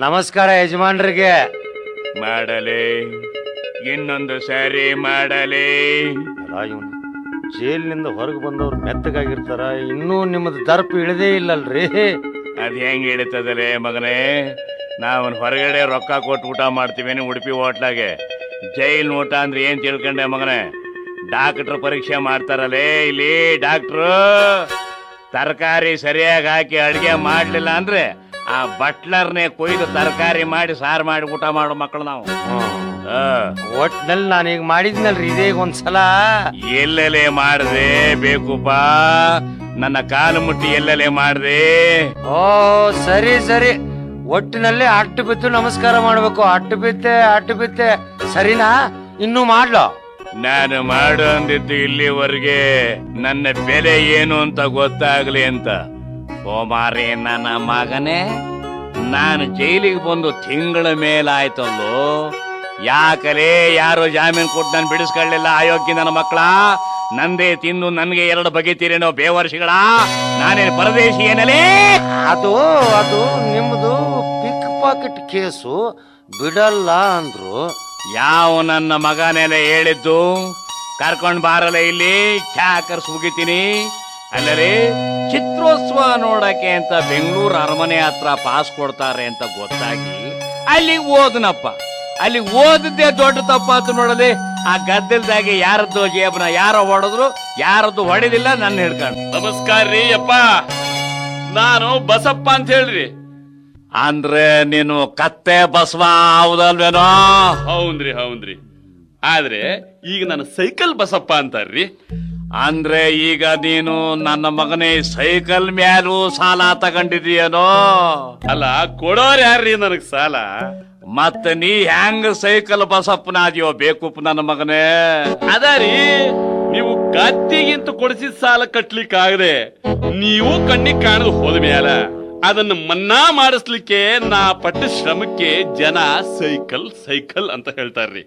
ನಮಸ್ಕಾರ ಯಜಮಾನ್ರಿಗೆ. ಮಾಡಲೇ, ಇನ್ನೊಂದು ಸಾರಿ ಮಾಡಲೇ. ಇವನು ಜೈಲಿನಿಂದ ಹೊರಗೆ ಬಂದವ್ರು ಮೆತ್ತಗಾಗಿರ್ತಾರ, ಇನ್ನೂ ನಿಮ್ಮದು ದರ್ಪ ಇಳದೇ ಇಲ್ಲಲ್ರಿ. ಅದ್ ಹೆಂಗ್ ಹಿಡಿತದಲೇ ಮಗನೇ? ನಾವನ್ ಹೊರಗಡೆ ರೊಕ್ಕ ಕೊಟ್ಟು ಊಟ ಮಾಡ್ತೀವೇನು ಉಡುಪಿ ಹೋಟ್ಲಾಗೆ? ಜೈಲ್ ಊಟ ಅಂದ್ರೆ ಏನ್ ತಿಳ್ಕೊಂಡೆ ಮಗನೇ? ಡಾಕ್ಟ್ರ್ ಪರೀಕ್ಷೆ ಮಾಡ್ತಾರಲ್ಲೇ ಇಲ್ಲಿ ಡಾಕ್ಟ್ರು. ತರಕಾರಿ ಸರಿಯಾಗಿ ಹಾಕಿ ಅಡ್ಗೆ ಮಾಡ್ಲಿಲ್ಲ ಅಂದ್ರೆ ಆ ಬಟ್ಲರ್ನೇ ಕೊಯ್ದು ತರಕಾರಿ ಮಾಡಿ ಸಾರು ಮಾಡಿ ಊಟ ಮಾಡೋ ಮಕ್ಕಳು ನಾವು. ಒಟ್ನಲ್ಲಿ ನಾನೀಗ ಮಾಡಿದ್ನಲ್ರಿ ಇದೇ ಒಂದ್ಸಲ. ಎಲ್ಲೆಲೆ ಮಾಡ್ದೆ ಬೇಕುಪ್ಪ? ನನ್ನ ಕಾಲು ಮುಟ್ಟಿ ಎಲ್ಲೆಲೆ ಮಾಡ್ದೆ? ಓ ಸರಿ ಸರಿ, ಒಟ್ಟಿನಲ್ಲಿ ಅಟ್ಟು ಬಿದ್ದು ನಮಸ್ಕಾರ ಮಾಡ್ಬೇಕು. ಅಟ್ಟು ಬಿತ್ತೆ ಸರಿನಾ? ಇನ್ನು ಮಾಡ್ಲೋ? ನಾನು ಮಾಡು ಅಂದಿದ್ದು ಇಲ್ಲಿವರೆಗೆ ನನ್ನ ಬೆಲೆ ಏನು ಅಂತ ಗೊತ್ತಾಗ್ಲಿ ಅಂತ. ಸೋಮಾರಿ ನನ್ನ ಮಗನೇ, ನಾನು ಜೈಲಿಗೆ ಬಂದು ತಿಂಗಳ ಮೇಲಾಯ್ತಲ್ಲೋ. ಯಾಕಲೇ ಯಾರು ಜಾಮೀನು ಕೊಟ್ಟು ನಾನು ಬಿಡಿಸ್ಕೊಳ್ಳಿಲ್ಲ? ಅಯೋಗ್ಯ ನನ್ನ ಮಕ್ಕಳ, ನಂದೇ ತಿಂದು ನನ್ಗೆ ಎರಡು ಬಗೆತೀರೇನೋ ಬೇವರ್ಷಿಗಳ? ನಾನೇನು ಪರದೇಶಿ ಏನಲೇ? ಅದು ಅದು ನಿಮ್ದು ಪಿಕ್ ಪಾಕೆಟ್ ಕೇಸು, ಬಿಡಲ್ಲ ಅಂದ್ರು. ಯಾವ ನನ್ನ ಮಗನೆಲ್ಲ ಹೇಳಿದ್ದು? ಕರ್ಕೊಂಡ್ ಬಾರಲ್ಲ ಇಲ್ಲಿ, ಚಾಕರ್ಸ್ ಮುಗಿತೀನಿ. ಅಲ್ಲರೇ, ಚಿತ್ರೋತ್ಸವ ನೋಡಕ್ಕೆ ಅಂತ ಬೆಂಗಳೂರು ಅರಮನೆ ಹತ್ರ ಪಾಸ್ ಕೊಡ್ತಾರೆ ಅಂತ ಗೊತ್ತಾಗಿ ಅಲ್ಲಿಗೆ ಓದನಪ್ಪ. ಅಲ್ಲಿ ಓದಿದ್ದೆ ದೊಡ್ಡ ತಪ್ಪಾತು ನೋಡಲಿ. ಆ ಗದ್ದಲ್ದಾಗೆ ಯಾರದ್ದು ಜೇಬನ ಯಾರೋ ಹೊಡೆದ್ರು, ಯಾರದ್ದು ಹೊಡೆದಿಲ್ಲ, ನನ್ನ ಹಿಡ್ಕೊಂಡು. ನಮಸ್ಕಾರ ರೀ ಅಪ್ಪ, ನಾನು ಬಸಪ್ಪ ಅಂತ ಹೇಳ್ರಿ. ಅಂದ್ರೆ ನೀನು ಕತ್ತೆ ಬಸವ ಹೌದಲ್ವೇನೋ? ಹೌನ್ರಿ. ಆದ್ರೆ ಈಗ ನಾನು ಸೈಕಲ್ ಬಸಪ್ಪ ಅಂತಾರ್ರಿ. ಅಂದ್ರೆ ಈಗ ನೀನು ನನ್ನ ಮಗನೇ ಸೈಕಲ್ ಮ್ಯಾಲೂ ಸಾಲ ತಗೊಂಡಿದೀಯನೋ? ಅಲ್ಲ, ಕೊಡೋರ್ ಯಾರ್ರಿ ನನಗ್ ಸಾಲ? ಮತ್ತ ನೀ ಹೆಂಗ ಸೈಕಲ್ ಬಸಪ್ಪನಾದ್ಯೋ ಬೇಕುಪ್ಪ ನನ್ನ ಮಗನೇ? ಅದಾರಿ, ನೀವು ಕತ್ತಿಗಿಂತ ಕೊಡಿಸಿದ ಸಾಲ ಕಟ್ಲಿಕ್ಕೆ ಆಗದೆ ನೀವು ಕಣ್ಣಿಗೆ ಕಾಣದು ಹೋದ ಮ್ಯಾಲ ಅದನ್ನ ಮನ್ನಾ ಮಾಡಿಸ್ಲಿಕ್ಕೆ ನಾ ಪಟ್ಟ ಶ್ರಮಕ್ಕೆ ಜನ ಸೈಕಲ್ ಅಂತ ಹೇಳ್ತಾರ್ರಿ.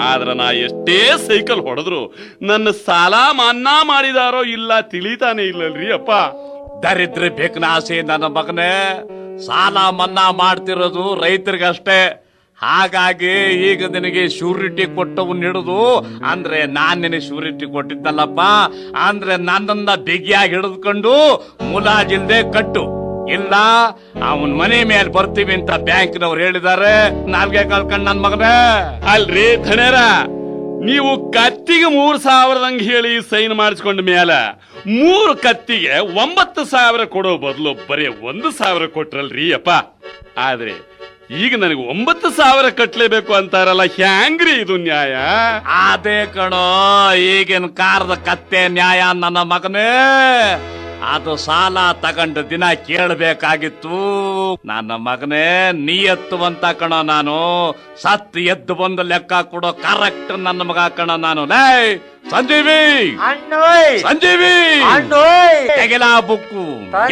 ಆದ್ರ ನಾ ಎಷ್ಟೇ ಸೈಕಲ್ ಹೊಡೆದ್ರು ನನ್ನ ಸಾಲ ಮನ್ನಾ ಮಾಡಿದಾರೋ ಇಲ್ಲ ತಿಳಿತಾನೆ ಇಲ್ಲಲ್ರಿ ಅಪ್ಪ. ದರಿದ್ರ ಬೇಕನ ಆಸೆ ನನ್ನ ಮಗನೇ. ಸಾಲ ಮನ್ನಾ ಮಾಡ್ತಿರೋದು ರೈತರಿಗಷ್ಟೇ. ಹಾಗಾಗಿ ಈಗ ನಿನಗೆ ಶ್ಯೂರಿಟಿ ಕೊಟ್ಟವನ್ನ ಹಿಡಿದು, ಅಂದ್ರೆ ನಾನ್ ನಿನಗೆ ಶ್ಯೂರಿಟಿ ಕೊಟ್ಟಿದ್ದಲ್ಲಪ್ಪ, ಅಂದ್ರೆ ನನ್ನನ್ನ ಬಿಗಿಯಾಗಿ ಹಿಡಿದುಕೊಂಡು ಮುಲಾಜಿಲ್ದೆ ಕಟ್ಟು, ಇಲ್ಲ ಅವನ್ ಮನೆ ಮೇಲೆ ಬರ್ತೀವಿ ಅಂತ ಬ್ಯಾಂಕ್ನವ್ರು ಹೇಳಿದ್ದಾರೆ. ನಾಲ್ಗೆ ಕಳ್ಕೊಂಡ್ ನನ್ ಮಗನೇ. ಅಲ್ರಿ ಧನೇರ, ನೀವು ಕತ್ತಿಗೆ 3,000 ಹೇಳಿ ಸೈನ್ ಮಾಡಿಸ್ಕೊಂಡ ಮ್ಯಾಲ 3 ಕತ್ತಿಗೆ 9,000 ಕೊಡೋ ಬದಲು ಬರೀ 1,000 ಕೊಟ್ರಲ್ರಿ ಅಪ್ಪ. ಆದ್ರೆ ಈಗ ನನಗೆ 9,000 ಕಟ್ಲೇಬೇಕು ಅಂತಾರಲ್ಲ, ಹ್ಯಾಂಗ್ರಿ ಇದು ನ್ಯಾಯ? ಅದೇ ಕಣೋ ಈಗಿನ ಕಾರದ ಕತ್ತೆ ನ್ಯಾಯ ನನ್ನ ಮಗನೇ. ಅದು ಸಾಲ ತಗೊಂಡು ದಿನ ಕೇಳಬೇಕಾಗಿತ್ತು ನನ್ನ ಮಗನೇ. ನೀ ಎತ್ತುವಂತ ಕಣೋ ನಾನು, ಸತ್ ಎದ್ದು ಬಂದು ಲೆಕ್ಕ ಕೊಡೋ ಕರೆಕ್ಟ್ ನನ್ನ ಮಗ ಕಣೋ ನಾನು. ಲೇ ಸಂಜೀವಿ, ತೆಗೆಲಾ ಬುಕ್ಕು,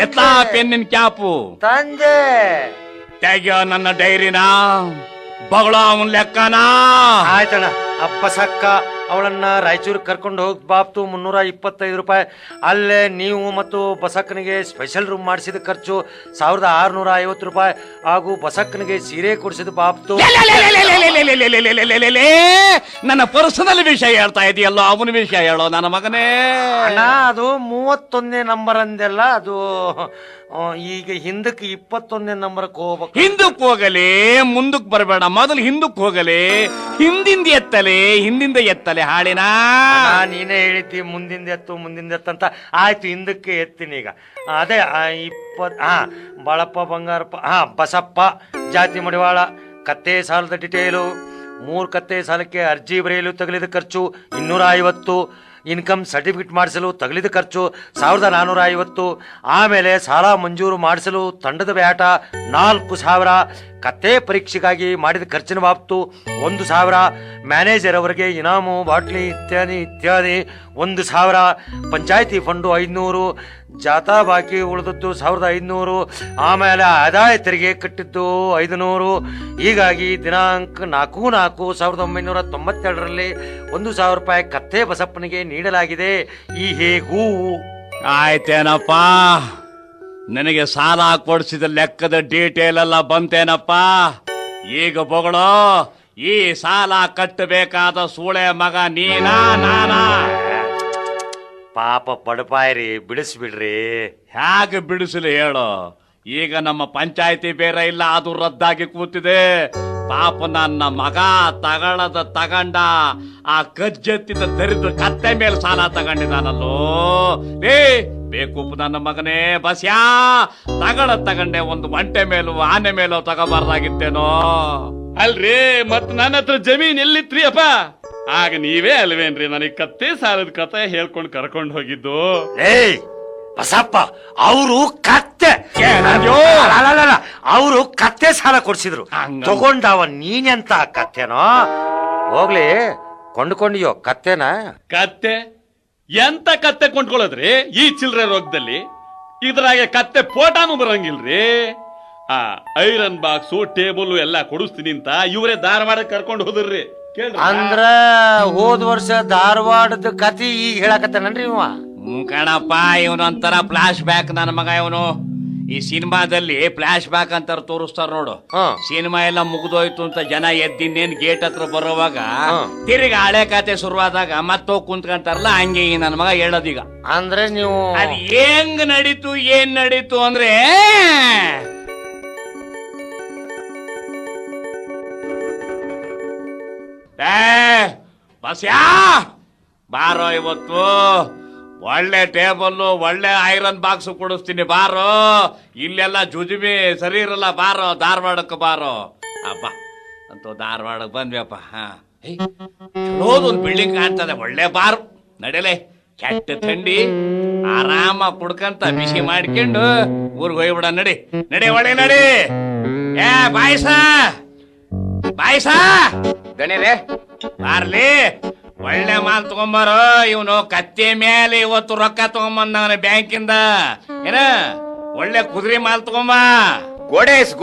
ಎತ್ಲಾ ಪೆನ್ನಿನ ಕ್ಯಾಪು, ತಂದೆ ತೆಗಿಯೋ ನನ್ನ ಡೈರಿನ, ಬಗಳ ಅವನ್ ಲೆಕ್ಕನಾ. ಆಯ್ತಣ್ಣ. ಅಪ್ಪಸಕ್ಕ ಅವಳನ್ನ ರಾಯಚೂರು ಕರ್ಕೊಂಡು ಹೋಗಿ ಬಾಪ್ತು 325 ರೂಪಾಯಿ. ಅಲ್ಲೇ ನೀವು ಮತ್ತು ಬಸಕ್ಕನಿಗೆ ಸ್ಪೆಷಲ್ ರೂಮ್ ಮಾಡಿಸಿದ ಖರ್ಚು 1,650 ರೂಪಾಯಿ, ಹಾಗೂ ಬಸಕ್ಕನಿಗೆ ಸೀರೆ ಕೊಡಿಸಿದ ಬಾಪ್ತು. ನನ್ನ ಪರ್ಸನಲ್ ವಿಷಯ ಹೇಳ್ತಾ ಇದೆಯಲ್ಲೋ, ಅವನ ವಿಷಯ ಹೇಳೋ ನನ್ನ ಮಗನೇ. ಅಣ್ಣ, ಅದು 31ನೇ ನಂಬರ್ ಅಂದೆಲ್ಲ, ಅದು ಈಗ ಹಿಂದಕ್ಕೆ 21ನೇ ನಂಬರ್ಗೆ ಹೋಗ್ಬೇಕು. ಹಿಂದಕ್ಕೆ ಹೋಗಲಿ, ಮುಂದಕ್ಕೆ ಬರಬೇಡ, ಮೊದಲು ಹಿಂದಕ್ಕೆ ಹೋಗಲಿ. ಹಿಂದಿಂದ ಎತ್ತಲೆ ಹಾಡಿನ. ನೀನೇ ಹೇಳಿದ್ದಿ ಮುಂದಿಂದ ಎತ್ತು ಅಂತ. ಆಯ್ತು, ಹಿಂದಕ್ಕೆ ಎತ್ತೀನಿ ಈಗ. ಅದೇ 20 ಬಾಳಪ್ಪ ಬಂಗಾರಪ್ಪ, ಬಸಪ್ಪ ಜಾತಿ ಮಡಿವಾಳ, ಕತ್ತೆ ಸಾಲದ ಡಿಟೇಲು. 3 ಕತ್ತೆ ಸಾಲಕ್ಕೆ ಅರ್ಜಿ ಬರೆಯಲು ತಗಲಿದ ಖರ್ಚು 250. ಇನ್ಕಮ್ ಸರ್ಟಿಫಿಕೇಟ್ ಮಾಡಿಸಲು ತಗಲಿದ ಖರ್ಚು 1,450. ಆಮೇಲೆ ಸಾಲ ಮಂಜೂರು ಮಾಡಿಸಲು ತಂಡದ ಬ್ಯಾಟ 4,000. ಕತ್ತೆ ಪರೀಕ್ಷೆಗಾಗಿ ಮಾಡಿದ ಖರ್ಚಿನ ಬಾಬ್ತು 1,000. ಮ್ಯಾನೇಜರ್ ಅವರಿಗೆ ಇನಾಮು, ಬಾಟ್ಲಿ ಇತ್ಯಾದಿ 1,000. ಪಂಚಾಯತಿ ಫಂಡು 500. ಜಾತಾ ಬಾಕಿ ಉಳಿದದ್ದು 1,500. ಆಮೇಲೆ ಆದಾಯ ತೆರಿಗೆ ಕಟ್ಟಿದ್ದು 500. ಹೀಗಾಗಿ ದಿನಾಂಕ 4/4/1992ರಲ್ಲಿ 1,000 ರೂಪಾಯಿ ಕತ್ತೆ ಬಸಪ್ಪನಿಗೆ ನೀಡಲಾಗಿದೆ. ಈ ಹೇಗೂ ಆಯ್ತೇನಪ್ಪ, ನನಗೆ ಸಾಲ ಕೊಡಿಸಿದ ಲೆಕ್ಕದ ಡೀಟೇಲ್ ಎಲ್ಲ ಬಂತೇನಪ್ಪ? ಈಗ ಬೊಗಳೋ, ಈ ಸಾಲ ಕಟ್ಟಬೇಕಾದ ಸೂಳೆ ಮಗ ನೀನಾ ನಾನಾ? ಪಾಪ ಬಡಪಾಯ್ರಿ, ಬಿಡಿಸ್ಬಿಡ್ರಿ. ಹೇಗೆ ಬಿಡಿಸಲಿ ಹೇಳು? ಈಗ ನಮ್ಮ ಪಂಚಾಯತಿ ಬೇರೆ ಇಲ್ಲ, ಅದು ರದ್ದಾಗಿ ಕೂತಿದೆ. ಪಾಪ ನನ್ನ ಮಗ ತಗಂಡ ಆ ಕಜ್ಜೆತ್ತಿದ ದರಿದ್ರ ಕತ್ತೆ ಮೇಲೆ ಸಾಲ ತಗೊಂಡಿದ್ದಾನಲ್ಲೋ. ಏ ಬೇಕೂಪ ನನ್ನ ಮಗನೇ ಬಸ್ಯಾ, ತಗೊಂಡೆ ಒಂದು ಒಂಟೆ ಮೇಲೂ ಆನೆ ಮೇಲೂ ತಗೋಬಾರ್ದಾಗಿತ್ತೇನೋ. ಅಲ್ರಿ ಮತ್ ನನ್ನ ಹತ್ರ ಜಮೀನ್ ಎಲ್ಲಿತ್ರಿ ಅಪ್ಪ? ಆಗ ನೀವೇ ಅಲ್ವೇನ್ರಿ ನನಗೆ ಕತ್ತೆ ಸಾಲದ ಕತೆ ಹೇಳ್ಕೊಂಡು ಕರ್ಕೊಂಡು ಹೋಗಿದ್ದು? ಏಯ್ ಬಸಪ್ಪ, ಅವರು ಕತ್ತೆ ಅವರು ಕತ್ತೆ ಸಾಲ ಕೊಡ್ಸಿದ್ರು, ತಗೊಂಡವ ನೀನೆಂತ ಕತ್ತೆನೋ? ಹೋಗ್ಲಿ, ಕೊಂಡ್ಕೊಂಡಿಯೋ ಕತ್ತೆನ? ಕತ್ತೆ ಎಂತ ಕತ್ತೆ ಕೊಂಡ್ಕೊಳ್ಳೋದ್ರಿ ಈ ಚಿಲ್ರೆ ರೋಗದಲ್ಲಿ? ಇದ್ರಾಗೆ ಕತ್ತೆ ಫೋಟಾನು ಬರಂಗಿಲ್ರಿ. ಆ ಐರನ್ ಬಾಕ್ಸು ಟೇಬಲ್ ಎಲ್ಲ ಕೊಡಿಸ್ತೀನಿ ಅಂತ ಇವರೇ ಧಾರವಾಡಕ್ಕೆ ಕರ್ಕೊಂಡು ಹೋದ್ರಿ. ಅಂದ್ರ ಹೋದ ವರ್ಷ ಧಾರವಾಡದ ಕತಿ ಈಗ ಹೇಳಕತ್ತೇನನ್ರಿ ಇವ? ಕಣಪ್ಪ, ಇವನು ಒಂಥರ ಫ್ಲಾಶ್ ಬ್ಯಾಕ್ ನನ್ನ ಮಗ. ಇವನು ಈ ಸಿನಿಮಾದಲ್ಲಿ ಫ್ಲಾಶ್ ಬ್ಯಾಕ್ ಅಂತ ತೋರಿಸ್ತಾರ ನೋಡು. ಸಿನಿಮಾ ಎಲ್ಲ ಮುಗಿದೋಯ್ತು ಅಂತ ಜನ ಎದ್ದಿನ್ನೇನ್ ಗೇಟ್ ಹತ್ರ ಬರೋವಾಗ ತಿರುಗಿ ಹಳೆ ಕತೆ ಶುರುವಾದಾಗ ಮತ್ತೋಗ್ ಕುಂತ್ಕೊಂತಾರಲ್ಲ, ಹಂಗೆ ಈ ನನ್ನ ಮಗ ಹೇಳೋದೀಗ. ಅಂದ್ರೆ ನೀವು ಅದ್ ಹೆಂಗ್ ನಡೀತು ಏನ್ ನಡೀತು ಅಂದ್ರೆ, ಬಸ್ಯಾ ಬಾರೋ, ಇವತ್ತು ಒಳ್ಳೆ ಟೇಬಲ್ಲು ಒಳ್ಳೆ ಐರನ್ ಬಾಕ್ಸ್ ಕೊಡಿಸ್ತೀನಿ ಬಾರೋ. ಇಲ್ಲೆಲ್ಲ ಜುಜುಬಿ ಸರಿ ಇರಲ್ಲ, ಬಾರೋ ಧಾರವಾಡಕ್ಕೆ ಬಾರೋ. ಅಬ್ಬ ಅಂತೂ ಧಾರವಾಡಕ್ಕೆ ಬಂದ್ವಿಯಪ್ಪ. ಚಲೋದೊಂದು ಬಿಲ್ಡಿಂಗ್ ಕಾಣ್ತದೆ, ಒಳ್ಳೆ ಬಾರ್. ನಡಿಲೆ, ಕೆಟ್ಟ ಥಂಡಿ, ಆರಾಮ ಕುಡ್ಕಂತ ಬಿಸಿ ಮಾಡ್ಕೊಂಡು ಊರ್ಗ್ ಹೋಗ್ಬಿಡ. ನಡಿ ನಡಿ, ಒಳ್ಳೆ ನಡಿ. ಏ ಬಾಯ್ಸ ದಣಿರೇ ಬಾರ್ಲಿ, ಒಳ್ಳೆ ಮಾಲ್ ತಗೊಂಬಾರೋ. ಇವನು ಕತ್ತೆ ಮೇಲೆ ಇವತ್ತು ರೊಕ್ಕ ತಗೊಂಬಂದವನ ಬ್ಯಾಂಕಿಂದ. ಏನ ಒಳ್ಳೆ ಕುದುರೆ ಮಾಲ್ ತಗೊಂಬ. ಗೋಡೇಸು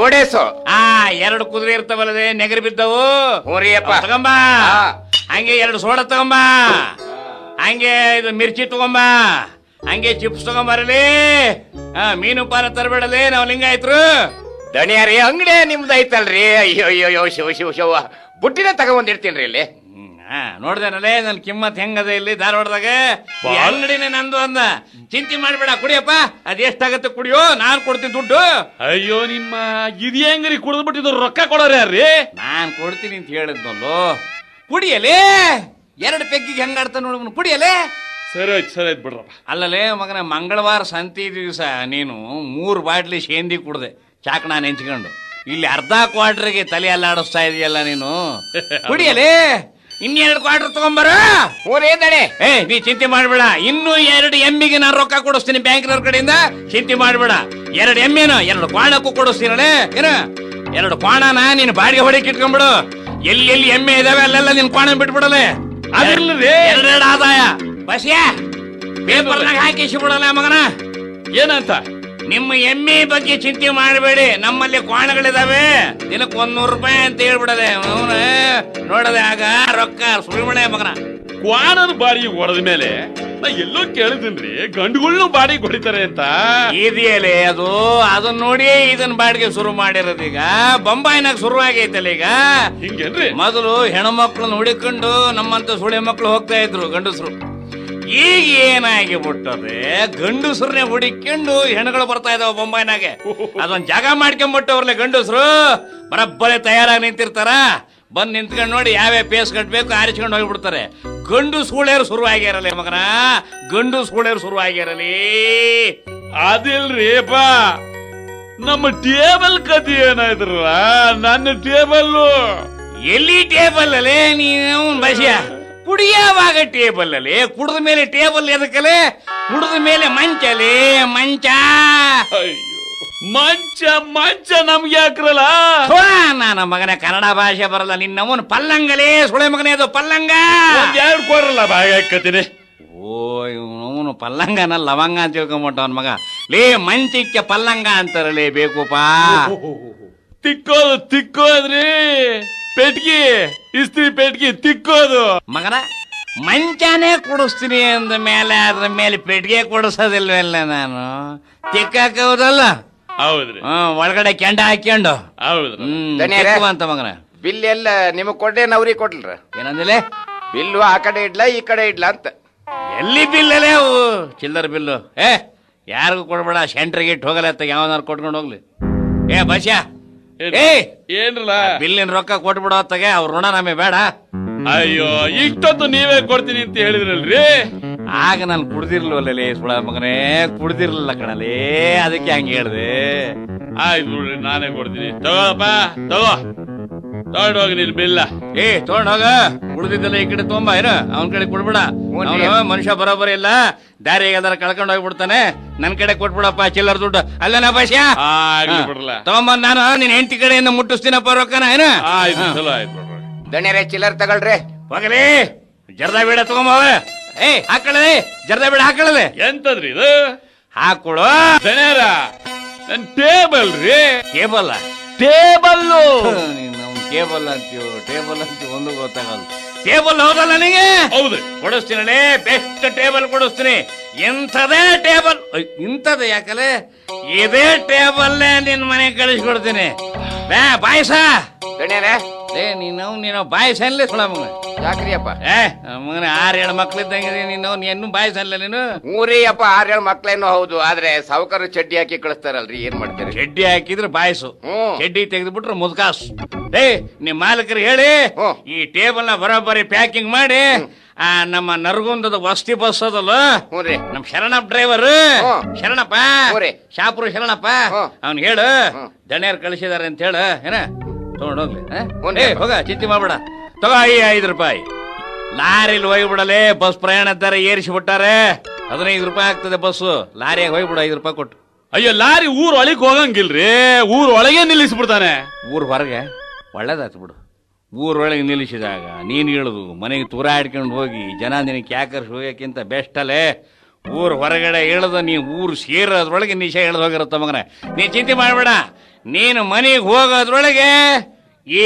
2 ಕುದುರೆ ಇರ್ತಾವಲ್ಲದೆ ನೆಗರಿ ಬಿದ್ದವು, ಹೂರಿಯಪ್ಪ ತಗೊಂಬ. ಹಂಗೆ 2 ಸೋಡ ತಗೊಂಬ. ಹಂಗೆ ಇದು ಮಿರ್ಚಿ ತಗೊಂಬ. ಹಂಗೆ ಚಿಪ್ಸ್ ತಗೊಂಬರಲಿ. ಮೀನು ಪಾನ ತರಬೇಡಲಿ, ನಾವು ಲಿಂಗಾಯತ್ರು. ದಣಿಯಾರಿ ಅಂಗಡಿ ನಿಮ್ದು ಐತಲ್ರಿ? ಅಯ್ಯೋ ಅಯ್ಯೋ ಶಿವ ಬುಟ್ಟಿನ ತಗೊಂಡ್ಬಂದಿರ್ತೀನಿ ಇಲ್ಲಿ. ನೋಡ್ದೇನಲ್ಲೇ ನನ್ ಕಿಮ್ಮತ್ ಹೆಂಗದ ಇಲ್ಲಿ ಧಾರವಾಡದಾಗ. ಅಂಗಡಿನೇ ನಂದು ಅಂದ. ಚಿಂತೆ ಮಾಡ್ಬೇಡ, ಕುಡಿಯಪ್ಪ. ಅದ್ ಎಷ್ಟಾಗತ್ತೆ ಕುಡಿಯೋ, ನಾನ್ ಕೊಡ್ತೀನಿ ದುಡ್ಡು. ಅಯ್ಯೋ ನಿಮ್ಮ ಇದು ಹೆಂಗ್ರಿ ಕುಡಿದ್ ಬಿಟ್ಟಿದ್ರು ರೊಕ್ಕ ಕೊಡೋರು ಯಾರ್ರಿ? ನಾನ್ ಕೊಡ್ತೀನಿ ಅಂತ ಹೇಳಿದ್ನಲ್ಲೋ. ಕುಡಿಯಲೇ, 2 ಪೆಗ್ಗಿಗೆ ಹೆಂಗಾಡ್ತ ನೋಡ್ ಕುಡಿಯಲೇ. ಸರಿ ಆಯ್ತು ಬಿಡ್ರಪ್ಪ. ಅಲ್ಲಲೇ ಮಗನ, ಮಂಗಳವಾರ ಸಂತಿ ದಿವಸ ನೀನು 3 ಬಾಟ್ಲಿ ಶೇಂದಿ ಕುಡ್ದೆ, ಚಾಕ್ ನಾನು ಹೆಂಚ್ಕೊಂಡು. ಇಲ್ಲಿ ಅರ್ಧ ಕ್ವಾರ್ಟರ್ಗೆ ತಲೆ ಅಲ್ಲಾಡಿಸ್ತಾ ಇದೆಯಲ್ಲ ನೀನು. ಕುಡಿಯಲೇ, 2 ಕ್ವಾರ್ಟರ್ ತಗೊಂಬರ. ನೀ ಚಿಂತೆ ಮಾಡ್ಬೇಡ, ಇನ್ನೂ 2 ಎಮ್ಮಿಗೆ ನಾನು ರೊಕ್ಕ ಕೊಡಿಸ್ತೀನಿ ಬ್ಯಾಂಕಿನವ್ರ ಕಡೆಯಿಂದ. ಚಿಂತೆ ಮಾಡ್ಬೇಡ, 2 ಎಮ್ಮೆನ 2 ಕ್ವಾಣಕ್ಕೂ ಕೊಡಿಸ್ತೀನಳೆ. ಏನ 2 ಕ್ವಾಣನ ನೀನು ಬಾಡಿಗೆ ಹೊಡಿಕ್ ಇಟ್ಕೊಂಡ್ಬಿಡು. ಎಲ್ಲಿ ಎಮ್ಮೆ ಇದಾವೆ ಅಲ್ಲೆಲ್ಲ ನಿನ್ ಕ್ವಾಣ ಬಿಟ್ಬಿಡಲೆ. ಅದಿಲ್ಲರಿ 2 ಆದಾಯ. ಬಸ್ಯಾ ಪೇಪರ್ನಾಗ ಹಾಕಿಸಿ ಬಿಡಲ್ಲ ಮಗನ. ಏನಂತ? ನಿಮ್ಮ ಎಮ್ಮೆ ಬಗ್ಗೆ ಚಿಂತೆ ಮಾಡಬೇಡಿ, ನಮ್ಮಲ್ಲಿ ಕ್ವಾಣಗಳಿದಾವೆ, ದಿನಕ್ಕೆ 100 ರೂಪಾಯಿ ಅಂತ ಹೇಳ್ಬಿಡದೆ. ನೋಡದೆ ಆಗ ರೊಕ್ಕ ಸುಳ್ಮಳೆ ಮಗನ. ಕ್ವಾಣದ ಬಾಡಿಗೆ ಹೊಡೆದ ಮೇಲೆ ನಾ ಎಲ್ಲೋ ಕೇಳಿದ್ರಿ ಗಂಡುಗಳ್ನು ಬಾಡಿಗೆ ಹೊಡಿತಾರೆ ಅಂತ. ಇದೆಯಲ್ಲೇ ಅದು, ಅದನ್ನ ನೋಡಿ ಇದನ್ನ ಬಾಡಿಗೆ ಶುರು ಮಾಡಿರೋದೀಗ. ಬೊಂಬಾಯಿನಾಗ ಶುರು ಆಗೈತಲ್ಲ ಈಗ. ಹಿಂಗೇನ್ರಿ? ಮೊದಲು ಹೆಣ್ಮಕ್ಳನ್ನ ಹುಡಿಕೊಂಡು ನಮ್ಮಂತ ಸುಳಿ ಮಕ್ಳು ಹೋಗ್ತಾ ಇದ್ರು ಗಂಡಸರು. ಈಗ ಏನಾಗಿ ಬಿಟ್ಟದೆ, ಗಂಡಸರನ್ನೇ ಹುಡಿಕೊಂಡು ಹೆಣ್ಗಳು ಬರ್ತಾ ಇದಾವ ಬೊಂಬಾಯಿನಾಗೆ. ಅದೊಂದ್ ಜಾಗ ಮಾಡ್ಕೊಂಡ್ಬಿಟ್ಟವ್ರಲ್ಲ ಗಂಡಸರು. ಬರಬ್ಬರೇ ತಯಾರಾಗಿ ನಿಂತಿರ್ತಾರ. ಬಂದ್ ನಿಂತ್ಕೊಂಡು ನೋಡಿ ಯಾವ್ಯಾವ ಪೇಸ್ ಕಟ್ಬೇಕು ಆರಿಸ್ಕೊಂಡು ಹೋಗ್ಬಿಡ್ತಾರೆ. ಗಂಡು ಸೂಳೆಯರು ಶುರು ಆಗ್ಯಾರಲ್ಲ ಮಗನ, ಗಂಡು ಸೂಳೆಯರು ಶುರು ಆಗ್ಯಾರಲಿ. ಅದಿಲ್ರಿಪ್ಪ, ನಮ್ಮ ಟೇಬಲ್ ಕತಿ ಏನಾಯ್ತ್ರಲ್ಲ. ನನ್ನ ಟೇಬಲ್ ಎಲ್ಲಿ ಟೇಬಲ್ ಅಲ್ಲೇ ನೀನು ಬಸಿಯ? ಕುಡಿಯೋವಾಗ ಟೇಬಲ್ ಅಲ್ಲಿ, ಕುಡಿದ ಮೇಲೆ ಟೇಬಲ್ ಎದಕ್ಕಲೆ? ಕುಡಿದ ಮೇಲೆ ಮಂಚಲೇ ಮಂಚ. ಅಯ್ಯೋ ಮಂಚ ನಮ್ಗೆ ಯಾಕ್ರಲ್ಲ? ನನ್ನ ಮಗನ ಕನ್ನಡ ಭಾಷೆ ಬರಲ್ಲ ನಿನ್ನವನ್. ಪಲ್ಲಂಗಲೇ ಸುಳೆ ಮಗನೇ, ಅದು ಪಲ್ಲಂಗ. 2 ಕೊಡ್ರಲ್ಲ ಬಾಯಿ ಹಾಕತೀನಿ. ಓ ಇವನು ಪಲ್ಲಂಗನ ಲವಂಗ ಅಂತ ತಿಳ್ಕೊಂಬಿಟ್ಟ ಅವನ್ ಮಗ. ಲೇ ಮಂಚಕ್ಕೆ ಪಲ್ಲಂಗ ಅಂತಾರಲೇ ಬೇಕುಪ್ಪ. ತಿಕ್ಕೋದ್ರಿ ಪೆಟ್ಗಿ, ಇಸ್ತ್ರಿ ಪೆಟ್ಗಿ ತಿಕ್ಕೋದು ಮಗನ. ಮಂಚಾನೇ ಕೊಡಿಸ್ತೀನಿ ಅಂದ ಮೇಲೆ ಅದ್ರ ಮೇಲೆ ಪೆಟ್ಟಿಗೆ ಕೊಡಿಸೋದಿಲ್ವಲ್ಲ ನಾನು ತಿಕ್ಕಾಕೌದಲ್ಲ. ಹೌದ್ರಿ. ಒಳಗಡೆ ಕೆಂಡ ಹಾಕ್ಯಂಡು ಹೌದ್ರಿ. ದಣಿಯರೇ. ಅಂತ ಮಗನ ಬಿಲ್ ಎಲ್ಲ ನಿಮಗ್ ಕೊಡ್ಡೆ ಅವ್ರಿಗೆ ಕೊಡ್ಲ್ರ? ಏನಂದಿಲೆ? ಬಿಲ್ಲು ಆ ಕಡೆ ಇಡ್ಲಾ ಈ ಕಡೆ ಇಡ್ಲಾ ಅಂತ. ಎಲ್ಲಿ ಬಿಲ್ಲಲ್ಲೇ ಅವು ಚಿಲ್ಲರ್ ಬಿಲ್ಲು? ಯಾರಿಗೂ ಕೊಡ್ಬೇಡ, ಸೆಂಟ್ರಿಗೆ ಇಟ್ಟು ಹೋಗಲ್ಲ ಅಂತ ಯಾವನಾರು ಕೊಟ್ಕೊಂಡು ಹೋಗ್ಲಿ. ಬಸ್ಯಾ ಏನ್ರಲ್ಲ ಬಿಲ್ಲಿನ ರೊಕ್ಕ ಕೊಟ್ಬಿಡೋ ಹೊತ್ತಾಗೆ ಅವ್ರ ಋಣ ನಮಗೆ ಬೇಡ. ಅಯ್ಯೋ ಇಷ್ಟೊತ್ತು ನೀವೇ ಕೊಡ್ತೀನಿ ಅಂತ ಹೇಳಿದ್ರಲ್ರಿ. ಆಗ ನಾನು ಕುಡ್ದಿರ್ಲಿಲ್ಲೇ ಸುಳ ಮಗನೇ, ಕುಡ್ದಿರ್ಲಿಲ್ಲ ಕಣಲೇ, ಅದಕ್ಕೆ ಹಂಗೆ ಹೇಳ್ದೆ. ಆಯ್ತು ನೋಡ್ರಿ, ನಾನೇ ಕೊಡ್ತೀನಿ. ತಗೋಪ್ಪ, ತಗೊಂಡೋಗಿ ನೀನ್ ಬಿಲ್ಲ. ತಗೊಂಡೋಗ, ಉಳಿದಿದ್ದಲ್ಲ ಈ ಕಡೆ ತೊಂಬ ಏನ ಅವನ ಕಡೆ ಕೊಡ್ಬಿಡ. ಅವನು ಮನುಷ್ಯ ಬರೋಬರಿ ಇಲ್ಲ, ದಾರಿಗೆ ಅದರ ಕಳ್ಕೊಂಡು ಹೋಗ್ಬಿಡ್ತಾನೆ. ನನ್ ಕಡೆ ಕೊಟ್ಬಿಡಪ್ಪ ಚಿಲ್ಲರ್ ದುಡ್ಡು. ಅಲ್ಲನಾ ಭಾಷ್ಯ ಬಿಡ್ರಲ್ಲ, ತಗೊಂಬಂದ್ ನಾನು ನಿನ್ ಹೆಂಡತಿ ಕಡೆಯಿಂದ ಮುಟ್ಟಿಸ್ತೀನಪ್ಪ ರೊಕ್ಕನ ಏನ. ಆಯ್ತು, ಚಲೋ ಆಯ್ತು ನೋಡ್ರಿ. ದಣ್ಯರೇ ಚಿಲ್ಲರ್ ತಗೊಳ್ರಿ. ಹೋಗಲಿ, ಜರ್ದಾ ಬೇಡ ತಗೊಂಬವ. ಹಾಕೊಳ್ಳದೆ ಜರ್ದಾ ಬೇಡ ಹಾಕೊಳ್ಳದೆ. ಎಂತದ್ರಿ ಇದು? ಹಾಕೊಡು. ದಣ್ಯರ ನನ್ ಟೇಬಲ್ ರೀ. ಕೇಬಲ್ ಟೇಬಲ್ಲು ಕೇಬಲ್ ಅಂತೀವ, ಟೇಬಲ್ ಅಂತೀವಿ, ಒಂದು ಗೊತ್ತಾಗಲ್ಲ. ಟೇಬಲ್ ಹೌದಲ್ಲ ನನಗೆ? ಹೌದು, ಕೊಡಿಸ್ತೀನಿ, ಬೆಸ್ಟ್ ಟೇಬಲ್ ಕೊಡಿಸ್ತೀನಿ. ಇಂಥದೇ ಟೇಬಲ್, ಇಂಥದ್ದು ಯಾಕಲೆ ಇದೇ ಟೇಬಲ್ ನಿನ್ ಮನೆಗೆ ಕಳಿಸ್ಕೊಡ್ತೀನಿ. ಬಾಯ್ಸ ದಣ್ಯರೇ, ನೀನು ಬಾಯ್ಸನ್ಲೇ ಸುಳ ಮಗನ. ಯಾಕ್ರಿ ಅಪ್ಪ? ಮಗನ 6-7 ಮಕ್ಳಿದ್ದಂಗೆ ನೀನು ಬಾಯ್ಸನ್ಲ ನೀನು. ಮೂರಿ ಅಪ್ಪ 6-7 ಮಕ್ಳೇನೋ ಹೌದು, ಆದ್ರೆ ಸಾವುಕಾರ ಚಡ್ಡಿ ಹಾಕಿ ಕಳಿಸ್ತಾರಲ್ರಿ, ಏನ್ ಮಾಡ್ತೀರಿ? ಚಡ್ಡಿ ಹಾಕಿದ್ರೆ ಬಾಯ್ಸು, ಚಡ್ಡಿ ತೆಗೆದು ಬಿಟ್ರೆ ಮುದ್ಕಾಸು. ನಿಮ್ ಮಾಲಕರಿಗೆ ಹೇಳಿ ಈ ಟೇಬಲ್ ನ ಬರೋಬ್ಬರಿ ಪ್ಯಾಕಿಂಗ್ ಮಾಡಿ ನಮ್ಮ ನರಗುಂದದ ವಸ್ತಿ ಬಸ್ ಅದಲ್ಲ, ನಮ್ ಶರಣಪ್ಪ ಡ್ರೈವರ್, ಶರಣಪ್ಪ ಶಾಪುರ ಶರಣಪ್ಪ, ಅವ್ನ್ ಹೇಳು ದಣ್ಯರ್ ಕಳಿಸಿದಾರೆ ಅಂತ ಹೇಳ ಏನ, ತಗೊಂಡೋಗ್ಲಿ. ಹೋಗ, ಚಿಂತೆ ಮಾಡ್ಬೇಡ. ತಗೋ 5 ರೂಪಾಯಿ. ಲಾರಿಲಿ ಹೋಗ್ಬಿಡಲೆ, ಬಸ್ ಪ್ರಯಾಣ ದರ ಏರಿಸಿಬಿಟ್ಟಾರೆ. 15 ರೂಪಾಯಿ ಆಗ್ತದೆ ಬಸ್ಸು. ಲಾರಿಯಾಗ ಹೋಗ್ಬಿಡು 5 ರೂಪಾಯಿ ಕೊಟ್ಟು. ಅಯ್ಯೋ, ಲಾರಿ ಊರ್ ಒಳಗೆ ಹೋಗಂಗಿಲ್ರಿ, ಊರ್ ಒಳಗೆ ನಿಲ್ಲಿಸ್ಬಿಡ್ತಾನೆ. ಊರ್ ಹೊರಗೆ ಒಳ್ಳೇದಾಯ್ತು ಬಿಡು. ಊರೊಳಗೆ ನಿಲ್ಲಿಸಿದಾಗ ನೀನು ಇಳಿದು ಮನೆಗೆ ತೂರಾಡ್ಕೊಂಡು ಹೋಗಿ ಜನ ನಿನಗೆ ಕ್ಯಾಕರ್ಸ್ ಹೋಗೋಕ್ಕಿಂತ ಬೆಸ್ಟ್ ಅಲ್ಲೇ. ಊರ್ ಹೊರಗಡೆ ಇಳಿದು ನೀ ಊರು ಸೇರೋದ್ರೊಳಗೆ ನಿಶೆ ಇಳಿದು ಹೋಗಿರುತ್ತ ಮಗನ. ನೀ ಚಿಂತೆ ಮಾಡಬೇಡ, ನೀನು ಮನೆಗೆ ಹೋಗೋದ್ರೊಳಗೆ ಈ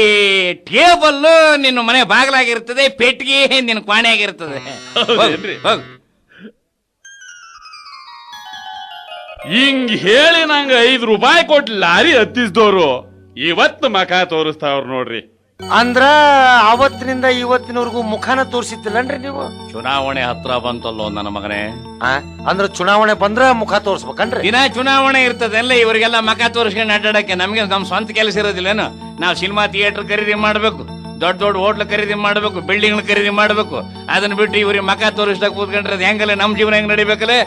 ಟೇಬಲ್ಲು ನಿನ್ನ ಮನೆ ಬಾಗಿಲಾಗಿರ್ತದೆ, ಪೆಟ್ಟಿಗೆ ನಿನ್ನ ಕ್ವಾಣೆಯಾಗಿರ್ತದೆ. ಹಿಂಗ್ ಹೇಳಿ ನಂಗ 5 ರೂಪಾಯಿ ಕೊಟ್ಟು ಲಾರಿ ಹತ್ತಿಸ್ದವ್ರು ಇವತ್ತು ಮಖ ತೋರಿಸ್ತಾವ್ರ ನೋಡ್ರಿ. ಅಂದ್ರ ಅವತ್ತಿನಿಂದ ಇವತ್ತಿನವರೆಗೂ ಮುಖಾನ ತೋರಿಸಿದ್ದಿಲ್ಲನ್ರಿ ನೀವು? ಚುನಾವಣೆ ಹತ್ರ ಬಂತಲ್ಲೋ ನನ್ನ ಮಗನೇ. ಅಂದ್ರ ಚುನಾವಣೆ ಬಂದ್ರ ಮುಖ ತೋರ್ಸ್ಬೇಕನ್ರಿ? ದಿನ ಚುನಾವಣೆ ಇರ್ತದೆ ಅಲ್ಲ, ಇವರಿಗೆಲ್ಲ ಮಖ ತೋರಿಸ್ಕೊಂಡು ಅಡ್ಡಾಡಕ್ಕೆ. ನಮ್ಗೆ ನಮ್ ಸ್ವಂತ ಕೆಲಸ ಇರೋದಿಲ್ಲೇನು? ನಾವು ಸಿನಿಮಾ ಥಿಯೇಟರ್ ಖರೀದಿ ಮಾಡ್ಬೇಕು, ದೊಡ್ಡ ದೊಡ್ಡ ಹೋಟ್ಲ್ ಖರೀದಿ ಮಾಡ್ಬೇಕು, ಬಿಲ್ಡಿಂಗ್ ಖರೀದಿ ಮಾಡ್ಬೇಕು. ಅದನ್ನ ಬಿಟ್ಟು ಇವ್ರಿಗೆ ಮಖ ತೋರಿಸ್ದಾಗ ಕೂತ್ಕೊಂಡ್ರೆ ಅದು ಹೆಂಗಲ್ಲ, ನಮ್ ಜೀವನ ಹೆಂಗ್ ನಡಿಬೇಕಲ್ಲ?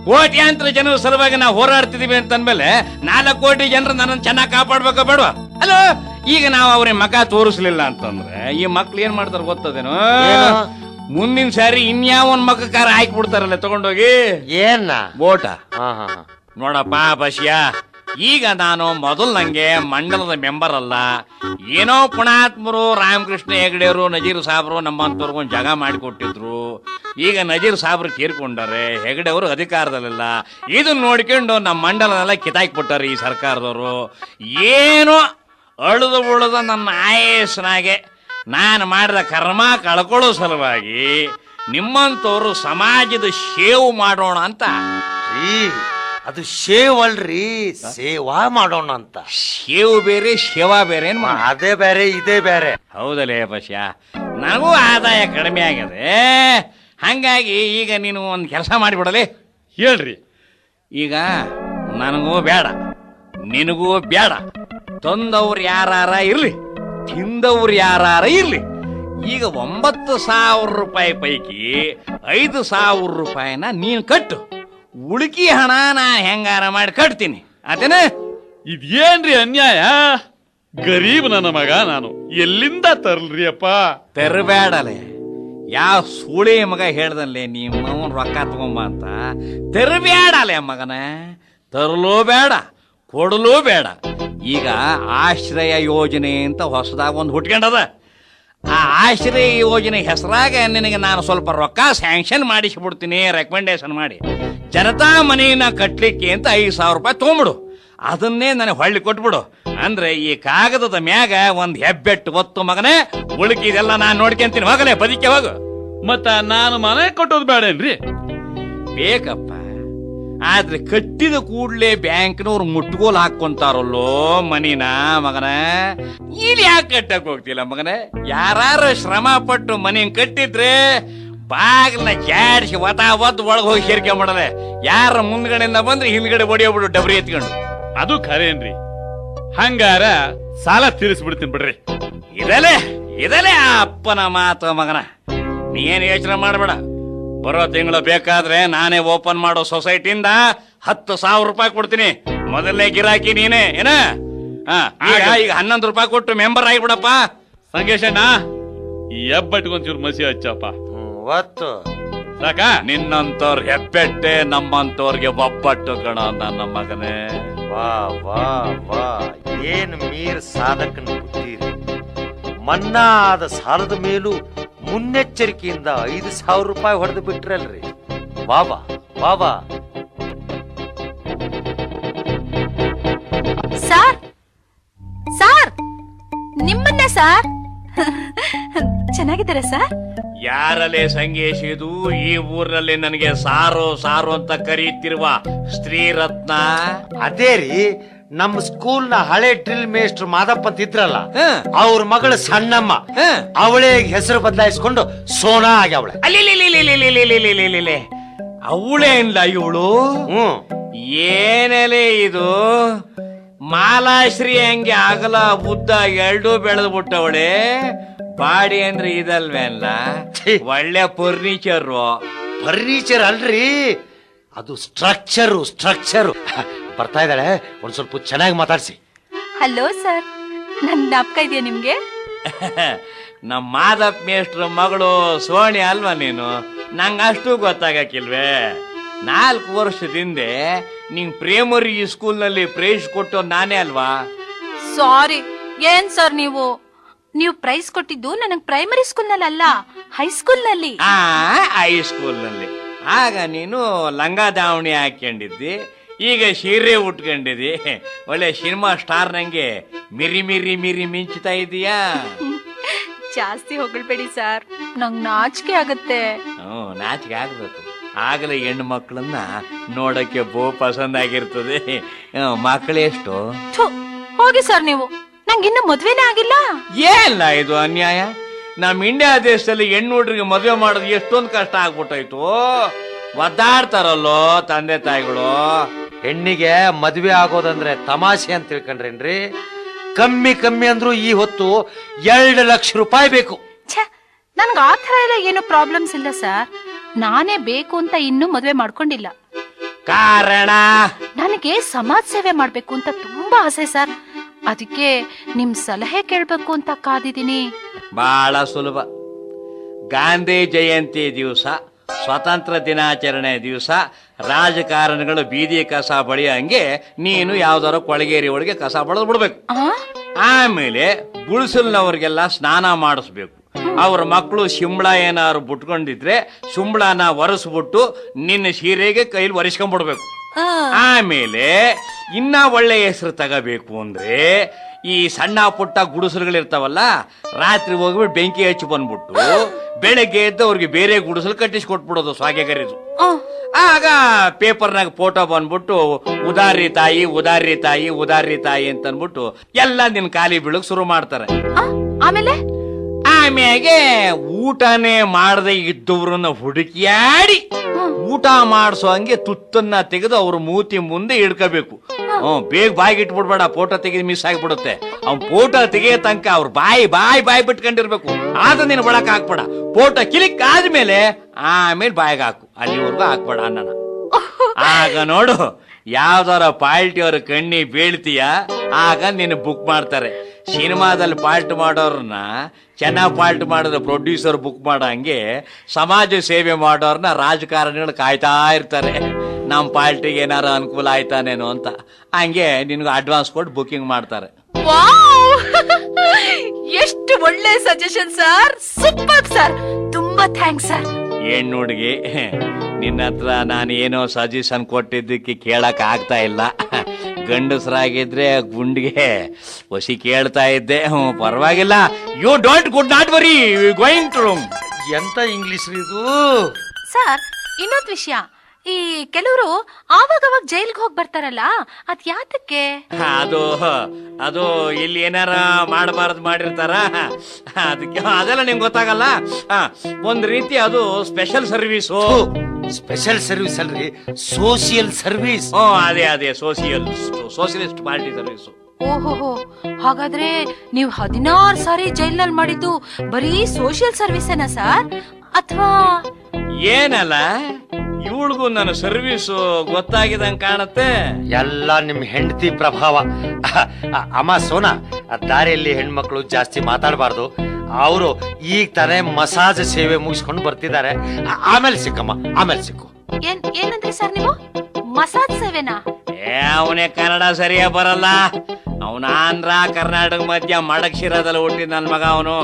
ಕೋಟ್ಯಾಂತರ ಜನರ ಸಲುವಾಗಿ ನಾವು ಹೋರಾಡ್ತಿದೀವಿ ಅಂತಂದ್ಮೇಲೆ 4 ಕೋಟಿ ಜನರು ನನ್ನನ್ನು ಚೆನ್ನಾಗಿ ಕಾಪಾಡ್ಬೇಕ ಬೇಡವಾ? ಅಲ್ಲೋ, ಈಗ ನಾವು ಅವ್ರಿಗೆ ಮಖ ತೋರಿಸ್ಲಿಲ್ಲ ಅಂತಂದ್ರೆ ಈ ಮಕ್ಳು ಏನ್ ಮಾಡ್ತಾರ ಗೊತ್ತದೇನು? ಮುಂದಿನ ಸಾರಿ ಇನ್ಯಾವನ್ ಮಖಕಾರ ಹಾಕಿ ಬಿಡ್ತಾರಲ್ಲ ತಗೊಂಡೋಗಿ. ಏನ ಓಟ ನೋಡಪ್ಪ ಬಸ್ಯ, ಈಗ ನಾನು ಮೊದಲು ನಂಗೆ ಮಂಡಲದ ಮೆಂಬರ್ ಅಲ್ಲ, ಏನೋ ಪುಣಾತ್ಮರು ರಾಮಕೃಷ್ಣ ಹೆಗಡೆಯವರು ನಜೀರ್ ಸಾಬ್ರು ನಮ್ಮಂತವ್ರಿಗೂ ಜಾಗ ಮಾಡಿಕೊಟ್ಟಿದ್ರು. ಈಗ ನಜೀರ್ ಸಾಬ್ರು ತೀರ್ಕೊಂಡಾರೆ, ಹೆಗಡೆಯವರು ಅಧಿಕಾರದಲ್ಲಿಲ್ಲ. ಇದನ್ನ ನೋಡ್ಕೊಂಡು ನಮ್ಮ ಮಂಡಲನೆಲ್ಲ ಕಿತ್ತಾಕ್ಬಿಟ್ಟಾರೆ ಈ ಸರ್ಕಾರದವರು. ಏನೋ ಅಳುದು ಉಳಿದ ನನ್ನ ಆಯಸ್ನಾಗೆ ನಾನು ಮಾಡಿದ ಕರ್ಮ ಕಳ್ಕೊಳ್ಳೋ ಸಲುವಾಗಿ ನಿಮ್ಮಂತವ್ರು ಸಮಾಜದ ಶೇವ್ ಮಾಡೋಣ ಅಂತ. ಅದು ಶೇವ್ ಅಲ್ರಿ, ಸೇವಾ ಮಾಡೋಣ ಅಂತ. ಶೇವ್ ಬೇರೆ ಸೇವಾ ಬೇರೆ. ಅದೇ ಬೇರೆ ಇದೇ ಬೇರೆ. ಹೌದಲ್ಲೇ ಬಸ್ಯ, ನನಗೂ ಆದಾಯ ಕಡಿಮೆ ಆಗಿದೆ. ಹಂಗಾಗಿ ಈಗ ನೀನು ಒಂದು ಕೆಲಸ ಮಾಡಿಬಿಡಲಿ. ಹೇಳ್ರಿ. ಈಗ ನನಗೂ ಬೇಡ, ನಿನಗೂ ಬೇಡ. ತಂದವ್ರು ಯಾರ ಇರ್ಲಿ, ತಿಂದವ್ರು ಯಾರ ಇರ್ಲಿ, ಈಗ 9,000 ರೂಪಾಯಿ ಪೈಕಿ 5,000 ರೂಪಾಯಿನ ನೀನು ಕಟ್ಟು. ಉಳುಕಿ ಹಣ ನಾ ಹೆಂಗಾರ ಮಾಡಿ ಕಟ್ತೀನಿ, ಆತೇನ? ಇದೇನ್ರಿ ಅನ್ಯಾಯ? ಗರೀಬ್ ನನ್ನ ಮಗ ನಾನು, ಎಲ್ಲಿಂದ ತರ್ಲ್ರಿ ಅಪ್ಪ? ತೆರಬೇಡಲೆ. ಯಾವ ಸೂಳೆ ಮಗ ಹೇಳ್ದಲ್ಲೇ ನಿಮ್ಮವನ್ ರೊಕ್ಕ ತಗೊಂಬ ಅಂತ? ತೆರಬೇಡಲೆ ಮಗನ, ತರಲೂ ಬೇಡ, ಕೊಡಲೂ ಬೇಡ. ಈಗ ಆಶ್ರಯ ಯೋಜನೆ ಅಂತ ಹೊಸದಾಗ ಒಂದು ಹುಟ್ಕೊಂಡದ. ಆ ಆಶ್ರಯ ಯೋಜನೆ ಹೆಸರಾಗ ನಿನಗೆ ನಾನು ಸ್ವಲ್ಪ ರೊಕ್ಕ ಸ್ಯಾಂಕ್ಷನ್ ಮಾಡಿಸ್ಬಿಡ್ತೀನಿ, ರೆಕಮೆಂಡೇಶನ್ ಮಾಡಿ. ಜನತಾ ಮನೆಯನ್ನ ಕಟ್ಲಿಕ್ಕೆ ಅಂತ 5,000 ರೂಪಾಯಿ ತೊಗೊಂಬಿಡು. ಅದನ್ನೇ ನನಗೆ ಹೊಳ್ಳಿ ಕೊಟ್ಬಿಡು. ಅಂದ್ರೆ ಈ ಕಾಗದದ ಮ್ಯಾಗ ಒಂದು ಹೆಬ್ಬೆಟ್ಟು ಒತ್ತು ಮಗನೇ, ಉಳುಕಿದೆಲ್ಲ ನಾನು ನೋಡ್ಕೊಂತೀನಿ. ಹೋಗಲೇ ಬದಿಕೆ ಹೋಗು. ಮತ್ತ ನಾನು ಮನೆ ಕಟ್ಟೋದು ಬೇಡೇನ್ರಿ? ಬೇಕಪ್ಪ, ಆದ್ರೆ ಕಟ್ಟಿದ ಕೂಡ್ಲೆ ಬ್ಯಾಂಕ್ನವ್ರು ಮುಟ್ಗೋಲ್ ಹಾಕೊಂತಾರಲ್ಲೋ ಮನಿನ ಮಗನ. ಇಲ್ಲಿ ಯಾಕೆ ಕಟ್ಟಕ್ ಹೋಗ್ತಿಲ್ಲ ಮಗನ? ಯಾರು ಶ್ರಮ ಪಟ್ಟು ಮನಿ ಕಟ್ಟಿದ್ರೆ ಬಾಗ್ಲನ್ನ ಜಾಡಿಸಿ ಒತ್ತು ಒಳಗೆ ಹೋಗಿ ಸೇರ್ಕೆ ಮಾಡದೆ. ಯಾರ ಮುಂದ್ಗಡೆಯಿಂದ ಬಂದ್ರೆ ಹಿಂದ್ಗಡೆ ಹೊಡಿಯೋಬಿಡು ಡಬ್ರಿ ಎತ್ಕೊಂಡು. ಅದು ಖರೇನ್ರಿ. ಹಂಗಾರ ಸಾಲ ತೀರಿಸ್ಬಿಡ್ತೀನಿ ಬಿಡ್ರಿ. ಇದಲೇ ಆ ಅಪ್ಪನ ಮಾತು ಮಗನ. ನೀನ್ ಯೋಚನೆ ಮಾಡಬೇಡ. ಬರೋ ತಿಂಗಳು ಬೇಕಾದ್ರೆ ನಾನೇ ಓಪನ್ ಮಾಡೋ ಸೊಸೈಟಿಯಿಂದ 10,000 ರೂಪಾಯಿ ಕೊಡ್ತೀನಿ. ಮೊದಲನೇ ಗಿರಾಕಿ ನೀನೇ ಏನ? ಈಗ 11 ರೂಪಾಯಿ ಕೊಟ್ಟು ಮೆಂಬರ್ ಆಗಿಬಿಡಪ್ಪ. ಸಂಗೇಶಣ್ಣ, ಈ ಹೆಬ್ಬಟ್ಟಿಗೊಂಚೂರು ಮಸಿ ಹಚ್ಚಪ್ಪ. ಒತ್ತು ಸಾಕ? ನಿನ್ನಂತವ್ರ ಹೆಬ್ಬೆಟ್ಟೆ ನಮ್ಮಂತವ್ರಿಗೆ ಒಬ್ಬಟ್ಟು ಕಣ ನನ್ನ ಮಗನೇ. ವಾ ವಾ ವಾ, ಏನ್ ಮೀರ್ ಸಾಧಕನ ಬುದ್ಧಿರಿ. ಮನ್ನಾ ಆದ ಸಾಲದ ಮೇಲೂ ಮುನ್ನೆಚ್ಚರಿಕೆಯಿಂದ 5,000 ರೂಪಾಯಿ ಹೊಡೆದು ಬಿಟ್ರಲ್ರಿ. ಬಾಬಾ ಬಾಬಾ. ಸಾರ್ ಸಾರ್, ನಿಮ್ಮನ್ನ ಸಾರ್. ಚೆನ್ನಾಗಿದ್ದಾರೆ ಸರ್? ಯಾರಲ್ಲೇ ಸಂಗೇಶ್ ಇದು? ಈ ಊರಿನಲ್ಲಿ ನನಗೆ ಸಾರು ಸಾರು ಅಂತ ಕರೀತಿರುವ ಸ್ತ್ರೀ ರತ್ನ. ಅದೇ ರೀ, ನಮ್ಮ ಸ್ಕೂಲ್ ನ ಹಳೆ ಡ್ರಿಲ್ ಮೇಸ್ಟರ್ ಮಾದಪ್ಪ ಅಂತ ಇದ್ರಲ್ಲ, ಹ. ಅವ್ರ ಮಗಳು ಸಣ್ಣಮ್ಮ, ಹ. ಅವಳೇ ಹೆಸರು ಬದಲಾಯಿಸ್ಕೊಂಡು ಸೋನಾ ಆಗ್ಯಾವಳೆ. ಅವಳೇ ಇಲ್ಲ ಇವಳು. ಹ್ಮ್, ಏನೇಲೆ ಇದು? ಮಾಲಾಶ್ರೀ ಹಂಗೆ ಆಗಲ ಉದ್ದ ಎರಡೂ ಬೆಳೆದು ಬಿಟ್ಟವಳೆ. ಬಾಡಿ ಅಂದ್ರೆ ಇದಲ್ವೇಲ್ಲ, ಛೀ. ಒಳ್ಳೆ ಫರ್ನಿಚರು. ಫರ್ನಿಚರ್ ಅಲ್ರಿ, ಅದು ಸ್ಟ್ರಕ್ಚರು. ಬರ್ತಾ ಇದ್ದಾಳೆ, ಒಂದ್ ಸ್ವಲ್ಪ ಚೆನ್ನಾಗಿ ಮಾತಾಡ್ಸಿ. ಹಲೋ ಸರ್, ನನ್ ಜ್ಞಾಪಕ ಇದೆಯಾ ನಿಮ್ಗೆ? ನಮ್ಮ ಮಾದಪ್ಪ ಮೇಷ್ಟ್ರ ಮಗಳು ಸೋಣಿ ಅಲ್ವಾ ನೀನು? ನಂಗಷ್ಟು ಗೊತ್ತಾಗಕ್ಕಿಲ್ವೇ? 4 ವರ್ಷದಿಂದೆ ನಿಂಗ್ ಪ್ರೈಮರಿ ಸ್ಕೂಲ್ನಲ್ಲಿ ಪ್ರೈಸ್ ಕೊಟ್ಟು ನಾನೇ ಅಲ್ವಾ? ಸಾರಿ, ಏನ್ ಸರ್ ನೀವು ಪ್ರೈಸ್ ಕೊಟ್ಟಿದ್ದು ನನಗ್ ಪ್ರೈಮರಿ ಸ್ಕೂಲ್ ನಲ್ಲಿ ಅಲ್ಲ, ಹೈಸ್ಕೂಲ್ ನಲ್ಲಿ. ಹೈಸ್ಕೂಲ್ನಲ್ಲಿ ಆಗ ನೀನು ಲಂಗ ದಾವಣಿ ಹಾಕೊಂಡಿದ್ದಿ, ಈಗ ಸೀರೆ ಉಟ್ಕೊಂಡಿದ್ದಿ. ಒಳ್ಳೆ ಸಿನಿಮಾ ಸ್ಟಾರ್ ನಂಗೆ ಮಿರಿ ಮಿರಿ ಮಿರಿ ಮಿಂಚ್ತಾ ಇದೀಯಾ. ಜಾಸ್ತಿ ಹೊಗಳ್ಬೇಡಿ ಸರ್, ನಂಗ್ ನಾಚಿಕೆ ಆಗತ್ತೆ. ನಾಚಿಕೆ ಆಗ್ಬೇಕು, ಆಗಲೇ ಹೆಣ್ಣು ಮಕ್ಕಳನ್ನ ನೋಡಕ್ಕೆ ಪಸಂದ್ ಆಗಿರ್ತದೆ. ಮಕ್ಕಳೆಷ್ಟು? ಥು, ಹೋಗಿ ಸರ್ ನೀವು, ನಂಗಿನ್ನು ಮದ್ವೆನೇ ಆಗಿಲ್ಲ. ಏಲ್ಲ ಇದು ಅನ್ಯಾಯ. ನಮ್ ಇಂಡಿಯಾ ದೇಶದಲ್ಲಿ ಹೆಣ್ಣು ಹುಡ್ರಿಗೆ ಮದುವೆ ಮಾಡೋದು ಎಷ್ಟೊಂದು ಕಷ್ಟ ಆಗ್ಬಿಟ್ಟಾಯ್ತು. ಒದ್ದಾಡ್ತಾರಲ್ಲೋ ತಂದೆ ತಾಯಿಗಳು. ಹೆಣ್ಣಿಗೆ ಮದ್ವೆ ಆಗೋದಂದ್ರೆ ತಮಾಷೆ ಅಂತ ತಿಳ್ಕೊಂಡ್ರೇನ್ರಿ? ಕಮ್ಮಿ ಅಂದ್ರೂ ಈ ಹೊತ್ತು 2 ಲಕ್ಷ ರೂಪಾಯಿ ಬೇಕು. ಛೇ, ನನ್ಗೆ ಆ ಥರ ಎಲ್ಲ ಏನು ಪ್ರಾಬ್ಲಮ್ಸ್ ಇಲ್ಲ ಸರ್. ನಾನೇ ಬೇಕು ಅಂತ ಇನ್ನೂ ಮದ್ವೆ ಮಾಡ್ಕೊಂಡಿಲ್ಲ. ಕಾರಣ ನನಗೆ ಸಮಾಜ ಸೇವೆ ಮಾಡ್ಬೇಕು ಅಂತ ತುಂಬಾ ಆಸೆ ಸರ್. ಅದಕ್ಕೆ ನಿಮ್ ಸಲಹೆ ಕೇಳ್ಬೇಕು ಅಂತ ಕಾದಿದ್ದೀನಿ. ಬಹಳ ಸುಲಭ. ಗಾಂಧಿ ಜಯಂತಿ ದಿವಸ, ಸ್ವಾತಂತ್ರ್ಯ ದಿನಾಚರಣೆ ದಿವಸ ರಾಜಕಾರಣಿಗಳು ಬೀದಿ ಕಸ ಬಳಿಯ ಹಂಗೆ ನೀನು ಯಾವ್ದಾರ ಕೊಳಗೇರಿ ಒಳಗೆ ಕಸ ಬಳಿದು ಬಿಡ್ಬೇಕು. ಆಮೇಲೆ ಗುಡಿಸಲ್ನವ್ರಿಗೆಲ್ಲ ಸ್ನಾನ ಮಾಡಿಸ್ಬೇಕು. ಅವ್ರ ಮಕ್ಕಳು ಶಿಂಬಳ ಏನಾದ್ರು ಬಿಟ್ಕೊಂಡಿದ್ರೆ ಶಿಂಬಳನ ಒರೆಸ್ಬಿಟ್ಟು ನಿನ್ನ ಸೀರೆಗೆ ಕೈಲಿ ಒರೆಸ್ಕೊಂಡ್ಬಿಡ್ಬೇಕು. ಆಮೇಲೆ ಇನ್ನ ಒಳ್ಳೆ ಹೆಸರು ತಗೋಬೇಕು ಅಂದ್ರೆ ಈ ಸಣ್ಣ ಪುಟ್ಟ ಗುಡಿಸಲುಗಳಿರ್ತಾವಲ್ಲ, ರಾತ್ರಿ ಹೋಗ್ಬಿಟ್ಟು ಬೆಂಕಿ ಹಚ್ಚಿ ಬಂದ್ಬಿಟ್ಟು ಬೆಳಗ್ಗೆ ಎದ್ದು ಅವ್ರಿಗೆ ಬೇರೆ ಗುಡಿಸಲು ಕಟ್ಟಿಸಿ ಕೊಟ್ಬಿಡೋದು ಸ್ವಾಗ್ಯಗರಿದು. ಆಗ ಪೇಪರ್ನಾಗ ಫೋಟೋ ಬಂದ್ಬಿಟ್ಟು ಉದಾರಿ ತಾಯಿ ಉದಾರಿ ತಾಯಿ ಉದಾರಿ ತಾಯಿ ಅಂತ ಅನ್ಬಿಟ್ಟು ಎಲ್ಲ ನಿನ್ ಖಾಲಿ ಬೀಳಕ್ ಶುರು ಮಾಡ್ತಾರೆ. ಆಮ್ಯಾಗೆ ಊಟನೇ ಮಾಡದೆ ಇದ್ದವ್ರನ್ನ ಹುಡುಕಿಯಾಡಿ ಊಟ ಮಾಡಿಸೋ ಹಂಗೆ ತುತ್ತನ್ನ ತೆಗೆದು ಅವ್ರ ಮೂತಿ ಮುಂದೆ ಇಡ್ಕೋಬೇಕು. ಬೇಗ ಬಾಯಿಗೆ ಇಟ್ಬಿಡ್ಬೇಡ, ಫೋಟೋ ತೆಗೆದು ಮಿಸ್ ಆಗಿಬಿಡುತ್ತೆ. ಅವ್ನ್ ಫೋಟೋ ತೆಗೆಯ ತನಕ ಅವ್ರ ಬಾಯಿ ಬಿಟ್ಕೊಂಡಿರ್ಬೇಕು. ಆದ ನೀನು ಒಳಕ್ ಹಾಕ್ಬೇಡ. ಫೋಟೋ ಕ್ಲಿಕ್ ಆದ್ಮೇಲೆ ಆಮೇಲೆ ಬಾಯಿಗೆ ಹಾಕು, ಅಲ್ಲಿವರೆಗೂ ಹಾಕ್ಬೇಡ ಅನ್ನನ. ಆಗ ನೋಡು, ಯಾವ್ದಾರ ಪಾಲ್ಟಿ ಅವ್ರ ಕಣ್ಣಿ ಬೀಳ್ತೀಯ, ಆಗ ನೀನು ಬುಕ್ ಮಾಡ್ತಾರೆ. ಸಿನಿಮಾದಲ್ಲಿ ಪಾಲ್ಟ್ ಮಾಡೋರ್ನ ಚೆನ್ನಾಗಿ ಪಾಲ್ಟ್ ಮಾಡಿದ್ರೆ ಪ್ರೊಡ್ಯೂಸರ್ ಬುಕ್ ಮಾಡೋ ಹಂಗೆ ಸಮಾಜ ಸೇವೆ ಮಾಡೋರ್ನ ರಾಜಕಾರಣಿಗಳು ಕಾಯ್ತಾ ಇರ್ತಾರೆ. ನಮ್ಮ ಪಾಲ್ಟಿಗೆ ಏನಾರು ಅನುಕೂಲ ಆಯ್ತಾನೇನೋ ಅಂತ. ಹಂಗೆ ನಿನ್ಗೆ ಅಡ್ವಾನ್ಸ್ ಕೊಟ್ಟು ಬುಕಿಂಗ್ ಮಾಡ್ತಾರೆ. ಎಷ್ಟು ಒಳ್ಳೆ ಸಜೆಷನ್ ಸರ್, ಸೂಪರ್ ಸರ್, ತುಂಬಾ ಥ್ಯಾಂಕ್ಸ್ ಸರ್. ಹೆಣ್ಣು ಹುಡುಗಿ, ನಿನ್ನ ಹತ್ರ ನಾನು ಏನೋ ಸಜೆಷನ್ ಕೊಟ್ಟಿದ್ದಕ್ಕೆ ಕೇಳಕ್ ಆಗ್ತಾ ಇಲ್ಲ. ಗಂಡಸರಾಗಿದ್ರೆ ಗುಂಡಿಗೆ ಹೊಸಿ ಕೇಳ್ತಾ ಇದ್ದೆ. ಪರವಾಗಿಲ್ಲ, you don't good not worry, going to room. ಎಂತ ಇಂಗ್ಲಿಷ್ ರೀ ಇದು? ಸರ್ ಇನ್ನೊಂದು ವಿಷಯ, ಈ ಕೆಲವರು ಆವಾಗವಾಗ ಜೈಲ್ಗೆ ಹೋಗಿ ಬರ್ತಾರಲ್ಲ, ಅದ್ ಯಾತಕ್ಕೆ? ಅದು ಅದು ಇಲ್ಲಿ ಏನಾರ ಮಾಡಬಾರ್ದು ಮಾಡಿರ್ತಾರ, ಅದಕ್ಕೆ ಅದೆಲ್ಲ ನಿಮ್ಗೆ ಗೊತ್ತಾಗಲ್ಲ. ಒಂದ್ ರೀತಿ ಅದು ಸ್ಪೆಷಲ್ ಸರ್ವಿಸು. ಸ್ಪೆಷಲ್ ಸರ್ವಿಸ್ ಅಲ್ರಿ, ಸೋಷಿಯಲ್ ಸರ್ವಿಸ್. ಅದೇ ಸೋಷಿಯಲಿಸ್ಟ್ ಪಾರ್ಟಿ ಸರ್ವಿಸು. ಓಹೋ, ಹಾಗಾದ್ರೆ ನೀವು 16 ಸಾರಿ ಜೈಲ್ನಲ್ಲಿ ಮಾಡಿದ್ದು ಬರೀ ಸೋಷಿಯಲ್ ಸರ್ವಿಸೇನಾ ಸರ್? ಅಥವಾ ಏನಲ್ಲ, ಇವಳಿಗೂ ನನ್ನ ಸರ್ವಿಸು ಗೊತ್ತಾಗಿದಂಗ್ ಕಾಣತ್ತೆ. ಎಲ್ಲ ನಿಮ್ ಹೆಂಡತಿ ಪ್ರಭಾವ. ಅಮ್ಮ ಸೋನಾ, ದಾರಿಯಲ್ಲಿ ಹೆಣ್ಮಕ್ಳು ಜಾಸ್ತಿ ಮಾತಾಡಬಾರ್ದು. ಅವರು ಈಗ ತಾನೇ ಮಸಾಜ್ ಸೇವೆ ಮುಗಿಸ್ಕೊಂಡು ಬರ್ತಿದ್ದಾರೆ. ಆಮೇಲೆ ಸಿಕ್ಕಮ್ಮ, ಆಮೇಲೆ ಸಿಕ್ಕು. ಏನಂದ್ರಿ ಸರ್ ನೀವು? ಮಸಾಜ್ ಸೇವೆನಾ? ಅವನೇ ಕನ್ನಡ ಸರಿಯಾ ಬರಲ್ಲ. ಅವನ ಆಂಧ್ರ ಕರ್ನಾಟಕ ಮಧ್ಯ ಮಡಕ್ಷಿರದಲ್ಲಿ ಹುಟ್ಟಿದ ನನ್ ಮಗ ಅವನು.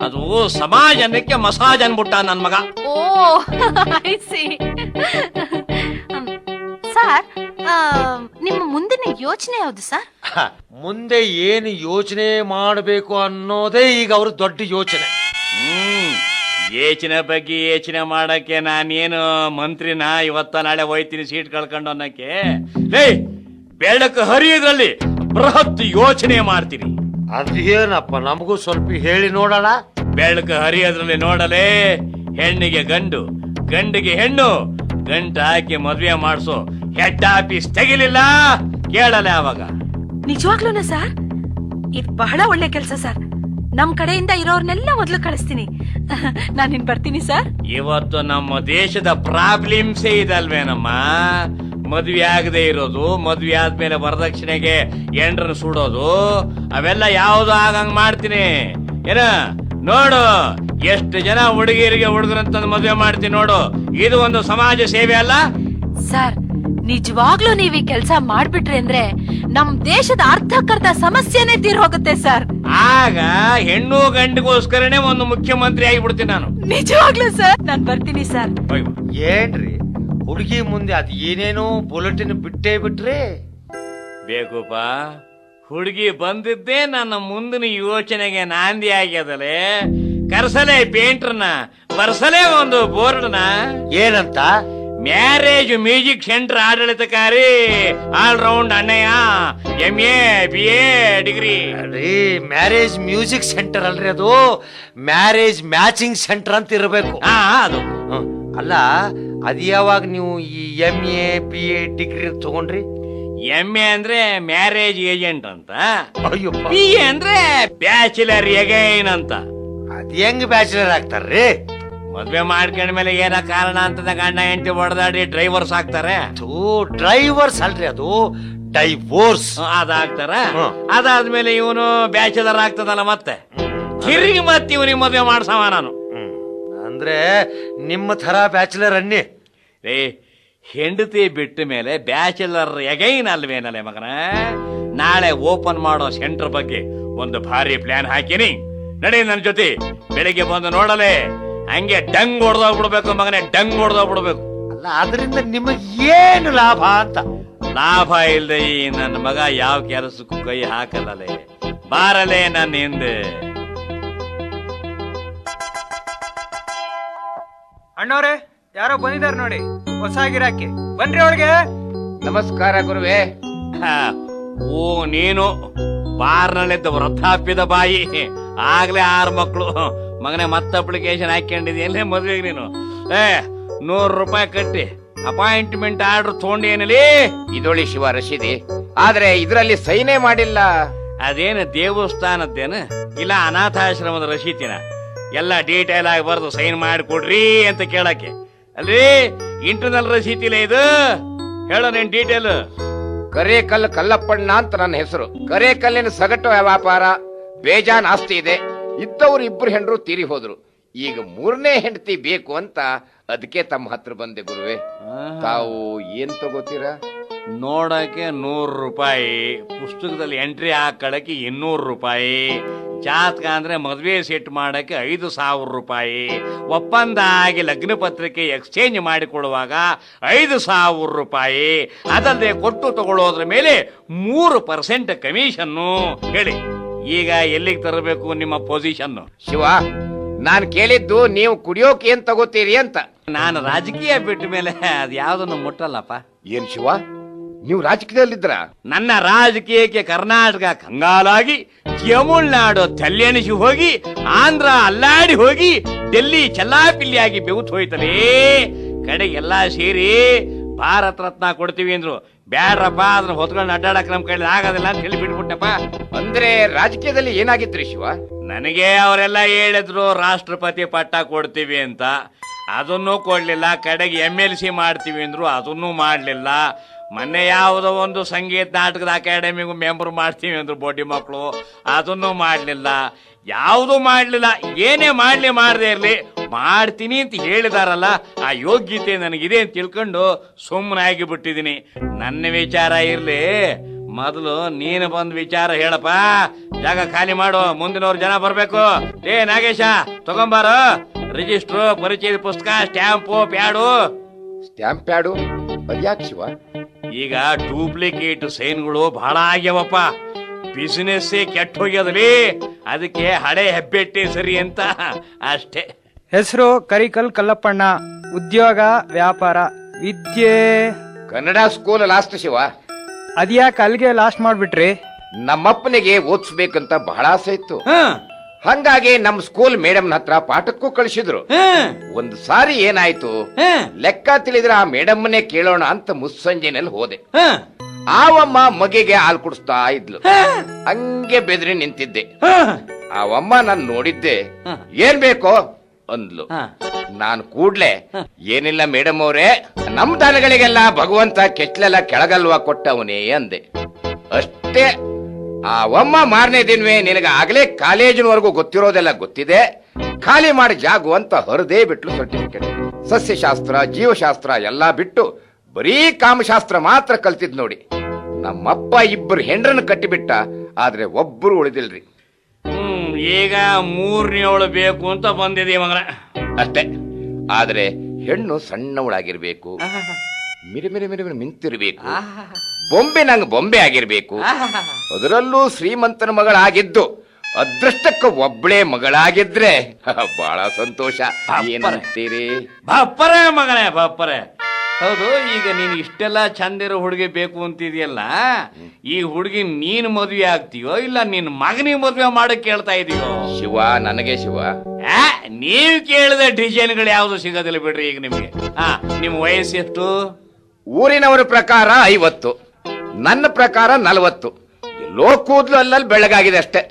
ಅದು ಸಮಾಜ ಅನ್ನಕ್ಕೆ ಮಸಾಜ್ ಅನ್ಬಿಟ್ಟ ನನ್ ಮಗ. ಓ ಐ ಸಿ. ಸರ್, ನಿಮ್ಮ ಮುಂದಿನ ಯೋಚನೆ ಯಾವುದು ಸರ್? ಮುಂದೆ ಏನು ಯೋಚನೆ ಮಾಡಬೇಕು ಅನ್ನೋದೇ ಈಗ ಅವ್ರ ದೊಡ್ಡ ಯೋಚನೆ. ಯೋಚನೆ ಬಗ್ಗೆ ಯೋಚನೆ ಮಾಡಕ್ಕೆ ನಾನೇನು ಮಂತ್ರಿನ ಇವತ್ತ ನಾಳೆ ಹೋಯ್ತೀನಿ ಸೀಟ್ ಕಳ್ಕೊಂಡು ಅನ್ನಕ್ಕೆ? ಬೆಳಕು ಹರಿಯೋದ್ರಲ್ಲಿ ಬೃಹತ್ ಯೋಚನೆ ಮಾಡ್ತೀನಿ. ಅದೇನಪ್ಪ, ನಮಗೂ ಸ್ವಲ್ಪ ಹೇಳಿ ನೋಡೋಣ. ಬೆಳಕು ಹರಿಯೋದ್ರಲ್ಲಿ ನೋಡಲೇ, ಹೆಣ್ಣಿಗೆ ಗಂಡು, ಗಂಡಿಗೆ ಹೆಣ್ಣು, ಗಂಟು ಹಾಕಿ ಮದ್ವೆ ಮಾಡಿಸೋ ಹೆಡ್ ಆಫೀಸ್ ತೆಗಿಲಿಲ್ಲ ಕೇಳಲೆ ಅವಾಗ. ನಿಜವಾಗ್ಲೂನಾ ಸರ್? ಇದು ಬಹಳ ಒಳ್ಳೆ ಕೆಲಸ ಸರ್. ನಮ್ ಕಡೆಯಿಂದ ಇರೋರ್ನೆಲ್ಲ ಮೊದ್ಲು ಕಳಿಸ್ತೀನಿ. ನಾನಿನ್ ಬರ್ತೀನಿ ಸರ್. ಇವತ್ತು ನಮ್ಮ ದೇಶದ ಪ್ರಾಬ್ಲಮ್ಸೇ ಇದಲ್ವೇನಮ್ಮ? ಮದ್ವೆ ಆಗದೆ ಇರೋದು, ಮದ್ವೆ ಆದ್ಮೇಲೆ ವರದಕ್ಷಿಣೆಗೆ ಎಂಡ್ರನ್ನ ಸುಡೋದು, ಅವೆಲ್ಲ ಯಾವ್ದು ಆಗಂಗ್ ಮಾಡ್ತೀನಿ ಏನ? ನೋಡು, ಎಷ್ಟು ಜನ ಹುಡುಗಿಯರಿಗೆ ಹುಡುಗರಂತ ಮದ್ವೆ ಮಾಡ್ತೀನಿ ನೋಡು. ಇದು ಒಂದು ಸಮಾಜ ಸೇವೆ ಅಲ್ಲ ಸರ್? ನಿಜವಾಗ್ಲೂ ನೀವ್ ಈ ಕೆಲ್ಸ ಮಾಡ್ಬಿಟ್ರಿ ಅಂದ್ರೆ ನಮ್ ದೇಶದ ಅರ್ಧಕ್ಕರ್ಧ ಸಮಸ್ಯೆನೇ ತೀರ್ ಹೋಗುತ್ತೆ ಸರ್. ಆಗ ಹೆಣ್ಣು ಗಂಡಿಗೋಸ್ಕರನೇ ಒಂದು ಮುಖ್ಯಮಂತ್ರಿ ಆಗಿಬಿಡ್ತೀನಿ ನಾನು. ನಿಜವಾಗ್ಲೂ ಸರ್, ನಾನ್ ಬರ್ತೀನಿ ಸರ್. ಏನ್ರಿ ಹುಡುಗಿ ಮುಂದೆ ಅದ್ ಏನೇನೋ ಬುಲೆಟಿನ್ ಬಿಟ್ಟೇ ಬಿಟ್ರಿ? ಬೇಕುಪ್ಪ, ಹುಡುಗಿ ಬಂದಿದ್ದೇ ನನ್ನ ಮುಂದಿನ ಯೋಚನೆಗೆ ನಾಂದಿ ಆಗ್ಯದಲೆ. ಕರ್ಸಲೇ ಪೇಂಟ್ರನ್ನ, ಬರ್ಸಲೇ ಒಂದು ಬೋರ್ಡ್ನ. ಏನಂತ? ಮ್ಯಾರೇಜ್ ಮ್ಯೂಸಿಕ್ ಸೆಂಟರ್ ಆಡಳಿತಕಾರಿ ಆಲ್ರೌಂಡ್ ಅಣ್ಣಯ್ಯ, MA BA ಡಿಗ್ರಿ. ರೀ, ಮ್ಯಾರೇಜ್ ಮ್ಯೂಸಿಕ್ ಸೆಂಟರ್ ಅಲ್ರಿ, ಅದು ಮ್ಯಾರೇಜ್ ಮ್ಯಾಚಿಂಗ್ ಸೆಂಟರ್ ಅಂತ ಇರಬೇಕು. ಅದು ಅಲ್ಲ, ಅದ್ ಯಾವಾಗ ನೀವು ಈ MA BA ಡಿಗ್ರಿ ತಗೊಂಡ್ರಿ? MA ಅಂದ್ರೆ ಮ್ಯಾರೇಜ್ ಏಜೆಂಟ್ ಅಂತ, ಅಯ್ಯಪ್ಪ. BA ಅಂದ್ರೆ ಬ್ಯಾಚುಲರ್ ಎಗೈನ್ ಅಂತ. ಅದ್ ಹೆಂಗ್ ಬ್ಯಾಚುಲರ್ ಆಗ್ತಾರ್ರಿ? ಮದ್ವೆ ಮಾಡ್ಕೊಂಡ್ಮೇಲೆ ಏನ ಕಾರಣ ಅಂತದ ಗಂಡ ಹೆಂಡತಿ ಹೊಡೆದಾಡಿ ಡ್ರೈವರ್ಸ್ ಆಗ್ತಾರೆ. ಡ್ರೈವರ್ಸ್ ಅಲ್ರಿ, ಅದು ಡೈವೋರ್ಸ್. ಅದಾಗ್ತಾರ. ಅದಾದ್ಮೇಲೆ ಇವನು ಬ್ಯಾಚುಲರ್ ಆಗ್ತದಲ್ಲ, ಮತ್ತೆ ತಿರುಗಿ ಮತ್ತೆ ಇವನಿಗೆ ಮದ್ವೆ ಮಾಡ್ಸವ ನಾನು. ಅಂದ್ರೆ ನಿಮ್ಮ ತರ ಬ್ಯಾಚುಲರ್ ಅನ್ನಿ. ಹೆಂಡತಿ ಬಿಟ್ಟ ಮೇಲೆ ಬ್ಯಾಚುಲರ್ ಎಗೈನ್ ಅಲ್ವೇನಲ್ಲೇ ಮಗನ? ನಾಳೆ ಓಪನ್ ಮಾಡೋ ಸೆಂಟರ್ ಬಗ್ಗೆ ಒಂದು ಭಾರಿ ಪ್ಲಾನ್ ಹಾಕಿನಿ. ನಡಿ ನನ್ನ ಜೊತೆ, ಬೆಳಿಗ್ಗೆ ಬಂದು ನೋಡಲೆ. ಹಂಗೆ ಡಂಗ್ ಹೊಡೆದೋಗ್ಬಿಡ್ಬೇಕು ಮಗನೇ, ಡಂಗ್ ಹೊಡೆದೋಗ್ಬಿಡ್ಬೇಕು. ಅಲ್ಲ, ಅದರಿಂದ ನಿಮಗ್ ಏನು ಲಾಭ ಅಂತ? ಲಾಭ ಇಲ್ದೆ ಈ ನನ್ನ ಮಗ ಯಾವ ಕೆಲಸಕ್ಕೂ ಕೈ ಹಾಕಲ್ಲಲೆ. ಬಾರಲೆ ನನ್ನ ಹಿಂದೆ. ಅಣ್ಣವ್ರೆ, ಯಾರೋ ಬಂದಿದ್ದಾರೆ ನೋಡಿ, ಹೊಸ ಗಿರಾಕಿ. ಬನ್ರಿ ಒಳಗೆ. ನಮಸ್ಕಾರ ಗುರುವೇ. ಓ, ನೀನು ಬಾರ್ನಲ್ಲಿದ್ದ ವೃದ್ಧಾಪ್ಯದ ಬಾಯಿ. ಆಗ್ಲೇ 6 ಮಕ್ಕಳು. ಮಗನೇ, ಮತ್ತೆ ಅಪ್ಲಿಕೇಶನ್ ಹಾಕೊಂಡಿದ್ಯಲ್ಲೇ ಮದ್ವೆಗೆ ನೀನು? 100 ರೂಪಾಯಿ ಕಟ್ಟಿ ಅಪಾಯಿಂಟ್ಮೆಂಟ್ ಆರ್ಡರ್ ತಗೊಂಡೇನಲ್ಲಿ. ಇದೊಳಿ ಶಿವ ರಶೀದಿ, ಆದ್ರೆ ಇದರಲ್ಲಿ ಸೈನೇ ಮಾಡಿಲ್ಲ. ಅದೇನು ದೇವಸ್ಥಾನದ್ದೇನು ಇಲ್ಲ ಅನಾಥಾಶ್ರಮದ ರಶೀತಿನ? ಎಲ್ಲ ಡೀಟೇಲ್ ಆಗಿ ಬರ್ದು ಸೈನ್ ಮಾಡಿ ಕೊಡ್ರಿ ಅಂತ ಕೇಳಕ್ಕೆ ಅಲ್ರಿ? ಇಂಟರ್ನಲ್ ರಸೀತಿಲ್ಲ ಇದು? ಹೇಳೋ ನಿನ್ ಡೀಟೇಲ್. ಕರೇಕಲ್ ಕಲ್ಲಪ್ಪಣ್ಣ ಅಂತ ನನ್ನ ಹೆಸರು. ಕರೇಕಲ್ಲಿನ ಸಗಟು ವ್ಯಾಪಾರ, ಬೇಜಾನ್ ಆಸ್ತಿ ಇದೆ. ಇದ್ದವ್ರು 2 ಹೆಂಡ್ರು ತೀರಿ ಹೋದ್ರು. ಈಗ 3ನೇ ಹೆಂಡತಿ ಬೇಕು ಅಂತ ಅದಕ್ಕೆ ತಮ್ಮ ಹತ್ರ ಬಂದೆ ಗುರುವೆ. ತಾವು ಏನ್ ತಗೋತೀರಾ? ನೋಡಕ್ಕೆ 100 ರೂಪಾಯಿ, ಪುಸ್ತಕದಲ್ಲಿ ಎಂಟ್ರಿ ಹಾಕಳಕ್ಕೆ 200 ರೂಪಾಯಿ, ಜಾತಕ ಅಂದ್ರೆ ಮದ್ವೆ ಸೆಟ್ ಮಾಡಕ್ಕೆ 5,000 ರೂಪಾಯಿ, ಒಪ್ಪಂದ ಆಗಿ ಲಗ್ನ ಪತ್ರಿಕೆ ಎಕ್ಸ್ಚೇಂಜ್ ಮಾಡಿಕೊಡುವಾಗ 5,000 ರೂಪಾಯಿ, ಅದಲ್ಲದೆ ಕೊಟ್ಟು ತಗೊಳ್ಳೋದ್ರ ಮೇಲೆ 3% ಕಮಿಷನ್ನು. ಹೇಳಿ, ಈಗ ಎಲ್ಲಿಗೆ ತರಬೇಕು ನಿಮ್ಮ ಪೊಸಿಷನ್? ಶಿವ, ನಾನ್ ಕೇಳಿದ್ದು ನೀವು ಕುಡಿಯೋಕೆ ಏನ್ ತಗೋತೀರಿ ಅಂತ. ನಾನು ರಾಜಕೀಯ ಬಿಟ್ಟ ಮೇಲೆ ಅದು ಯಾವ್ದನ್ನು ಮುಟ್ಟಲ್ಲಪ್ಪ. ಏನ್ ಶಿವ, ನೀವು ರಾಜಕೀಯದಲ್ಲಿದ್ರ? ನನ್ನ ರಾಜಕೀಯಕ್ಕೆ ಕರ್ನಾಟಕ ಕಂಗಾಲಾಗಿ, ತಮಿಳುನಾಡು ತಲ್ಲೆಣಿಸಿ ಹೋಗಿ, ಆಂಧ್ರ ಅಲ್ಲಾಡಿ ಹೋಗಿ, ಡೆಲ್ಲಿ ಚೆಲ್ಲಾಪಿಲ್ಲಿಯಾಗಿ ಬೆವುತ್ ಹೋಯ್ತಲೇ. ಕಡೆಗೆಲ್ಲ ಸೇರಿ ಭಾರತ ರತ್ನ ಕೊಡ್ತೀವಿ ಅಂದ್ರು. ಬ್ಯಾಡ್ರಪ್ಪ, ಅದನ್ನ ಹೊತ್ಕೊಂಡು ಅಡ್ಡಾಡಕ್ ನಮ್ ಕೈಲಿ ಆಗೋದಿಲ್ಲ ಅಂತ ಹೇಳಿ ಬಿಟ್ಬಿಟ್ಟಪ್ಪ. ಅಂದ್ರೆ ರಾಜಕೀಯದಲ್ಲಿ ಏನಾಗಿದ್ರಿ ಶಿವ? ನನಗೆ ಅವರೆಲ್ಲ ಹೇಳಿದ್ರು ರಾಷ್ಟ್ರಪತಿ ಪಟ್ಟ ಕೊಡ್ತೀವಿ ಅಂತ, ಅದನ್ನೂ ಕೊಡ್ಲಿಲ್ಲ. ಕಡೆಗೆ MLC ಮಾಡ್ತೀವಿ ಅಂದ್ರು, ಅದನ್ನೂ ಮಾಡ್ಲಿಲ್ಲ. ಮೊನ್ನೆ ಯಾವುದೋ ಒಂದು ಸಂಗೀತ ನಾಟಕದ ಅಕಾಡೆಮಿಗೂ ಮೆಂಬರ್ ಮಾಡ್ತೀವಿ ಅಂದ್ರು ಬೋಡಿ ಮಕ್ಕಳು, ಅದನ್ನೂ ಮಾಡ್ಲಿಲ್ಲ. ಯಾವುದು ಮಾಡ್ಲಿಲ್ಲ. ಏನೇ ಮಾಡ್ಲಿ ಮಾಡದೇ ಇರ್ಲಿ, ಮಾಡ್ತೀನಿ ಅಂತ ಹೇಳಿದಾರಲ್ಲ, ಆ ಯೋಗ್ಯತೆ ನನಗಿದೆ ಅಂತ ತಿಳ್ಕೊಂಡು ಸುಮ್ಮನಾಗಿ ಬಿಟ್ಟಿದ್ದೀನಿ. ನನ್ನ ವಿಚಾರ ಇರ್ಲಿ, ಮೊದಲು ನೀನು ಬಂದ್ ವಿಚಾರ ಹೇಳಪ್ಪ. ಜಾಗ ಖಾಲಿ ಮಾಡು, ಮುಂದಿನವ್ರು ಜನ ಬರ್ಬೇಕು. ನಾಗೇಶ ತಗೊಂಬಾರ ರಿಜಿಸ್ಟ್ರು, ಪರಿಚಯದ ಪುಸ್ತಕ, ಸ್ಟ್ಯಾಂಪು, ಪ್ಯಾಡು. ಸ್ಟ್ಯಾಂಪ್ ಪ್ಯಾಡು ಅದ್ಯಾಕ್ ಶಿವ? ಈಗ ಡೂಪ್ಲಿಕೇಟ್ ಸೈನ್ಗಳು ಬಹಳ ಆಗ್ಯಾವಪ್ಪ. ಬಿಸಿನೆಸ್ ಕೆಟ್ಟ ಹೋಗ್ಯದ್ರಿ, ಅದಕ್ಕೆ ಹಳೆ ಹೆಬ್ಬೆಟ್ಟೆ ಸರಿ ಅಂತ ಅಷ್ಟೇ. ಹೆಸರು ಕರಿಕಲ್ ಕಲ್ಲಪ್ಪಣ್ಣ. ಉದ್ಯೋಗ ವ್ಯಾಪಾರ. ವಿದ್ಯೆ ಕನ್ನಡ ಸ್ಕೂಲ್ ಲಾಸ್ಟ್ ಶಿವ. ಅದ್ಯಾಕೆ ಅಲ್ಲಿಗೆ ಲಾಸ್ಟ್ ಮಾಡ್ಬಿಟ್ರಿ? ನಮ್ಮಪ್ಪನಿಗೆ ಓದಿಸ್ಬೇಕಂತ ಬಹಳ ಆಸೆ ಇತ್ತು. ಹ್ಮ್ ಹಂಗಾಗಿ ನಮ್ ಸ್ಕೂಲ್ ಮೇಡಮ್ನ ಹತ್ರ ಪಾಠಕ್ಕೂ ಕಳಿಸಿದ್ರು. ಒಂದು ಸಾರಿ ಏನಾಯ್ತು, ಲೆಕ್ಕ ತಿಳಿದ್ರೆ ಆ ಮೇಡಮ್ನೇ ಕೇಳೋಣ ಅಂತ ಮುಸ್ಸಂಜೆನಲ್ಲಿ ಹೋದೆ. ಆವಮ್ಮ ಮಗಿಗೆ ಹಾಲು ಕುಡಿಸ್ತಾ ಇದ್ಲು. ಹಂಗೆ ಬೆದ್ರಿ ನಿಂತಿದ್ದೆ. ಆವಮ್ಮ ನಾನು ನೋಡಿದ್ದೆ. ಏನ್ ಬೇಕೋ ಅಂದ್ಲು. ನಾನು ಕೂಡ್ಲೆ, ಏನಿಲ್ಲ ಮೇಡಮ್ ಅವರೇ, ನಮ್ ದನಗಳಿಗೆಲ್ಲ ಭಗವಂತ ಕೆಟ್ಲೆಲ್ಲ ಕೆಳಗಲ್ವಾ ಕೊಟ್ಟವನೇ ಅಂದೆ. ಅಷ್ಟೇ. ಆವಮ್ಮ ಮಾರನೇ ದಿನವೇ, ನಿನಗೆ ಆಗ್ಲೇ ಕಾಲೇಜಿನವರೆಗೂ ಗೊತ್ತಿರೋದೆಲ್ಲ ಗೊತ್ತಿದೆ, ಖಾಲಿ ಮಾಡಿ ಜಾಗು ಅಂತ ಹೊರದೇ ಬಿಟ್ಲು ಸರ್ಟಿಫಿಕೇಟ್. ಸಸ್ಯಶಾಸ್ತ್ರ, ಜೀವಶಾಸ್ತ್ರ ಎಲ್ಲಾ ಬಿಟ್ಟು ಬರೀ ಕಾಮಶಾಸ್ತ್ರ ಮಾತ್ರ ಕಲ್ತಿದ್ ನೋಡಿ. ನಮ್ಮಪ್ಪ 2 ಹೆಂಡ್ರನ್ನ ಕಟ್ಟಿಬಿಟ್ಟ, ಆದ್ರೆ ಒಬ್ಬರು ಉಳಿದಿಲ್ರಿ. ಈಗ 3ನೇವಳು ಬೇಕು ಅಂತ ಬಂದಿದೆ ಮಗನ. ಅಷ್ಟೇ. ಆದ್ರೆ ಹೆಣ್ಣು ಸಣ್ಣವಳಾಗಿರ್ಬೇಕು, ಮಿರಿ ಮಿರಿ ಮಿರಿ ಮಿರಿ ಮಿಂತಿರ್ಬೇಕು, ಬೊಂಬೆ ನಂಗೆ ಬೊಂಬೆ ಆಗಿರ್ಬೇಕು. ಅದರಲ್ಲೂ ಶ್ರೀಮಂತನ ಮಗಳಾಗಿದ್ದು ಅದೃಷ್ಟಕ್ಕೆ ಒಬ್ಳೇ ಮಗಳಾಗಿದ್ರೆ ಬಹಳ ಸಂತೋಷ. ಏನಂತೀರಿ? ಬಪ್ಪರೆ ಮಗನೇ ಬಪ್ಪರೆ. ಹೌದು, ಈಗ ನೀನು ಇಷ್ಟೆಲ್ಲ ಚಂದಿರೋ ಹುಡುಗಿ ಬೇಕು ಅಂತಿದೆಯಲ್ಲ, ಈ ಹುಡುಗಿ ನೀನ್ ಮದ್ವೆ ಆಗ್ತೀಯೋ ಇಲ್ಲ ನಿನ್ ಮಗನಿಗೆ ಮದ್ವೆ ಮಾಡಕ್ ಕೇಳ್ತಾ ಇದೀಯೋ? ಶಿವ, ನನಗೆ ಶಿವ. ನೀವ್ ಕೇಳಿದ ಡಿಸೈನ್ಗಳು ಯಾವ್ದು ಸಿಗೋದಿಲ್ಲ ಬಿಡ್ರಿ. ಈಗ ನಿಮ್ಗೆ ನಿಮ್ ವಯಸ್ಸು ಎಷ್ಟು? ಊರಿನವರ ಪ್ರಕಾರ 50, ನನ್ನ ಪ್ರಕಾರ 40. ಎಲ್ಲೋ ಕೂದ್ಲು ಅಲ್ಲಲ್ಲಿ ಬೆಳಗಾಗಿದೆ ಅಷ್ಟೇ.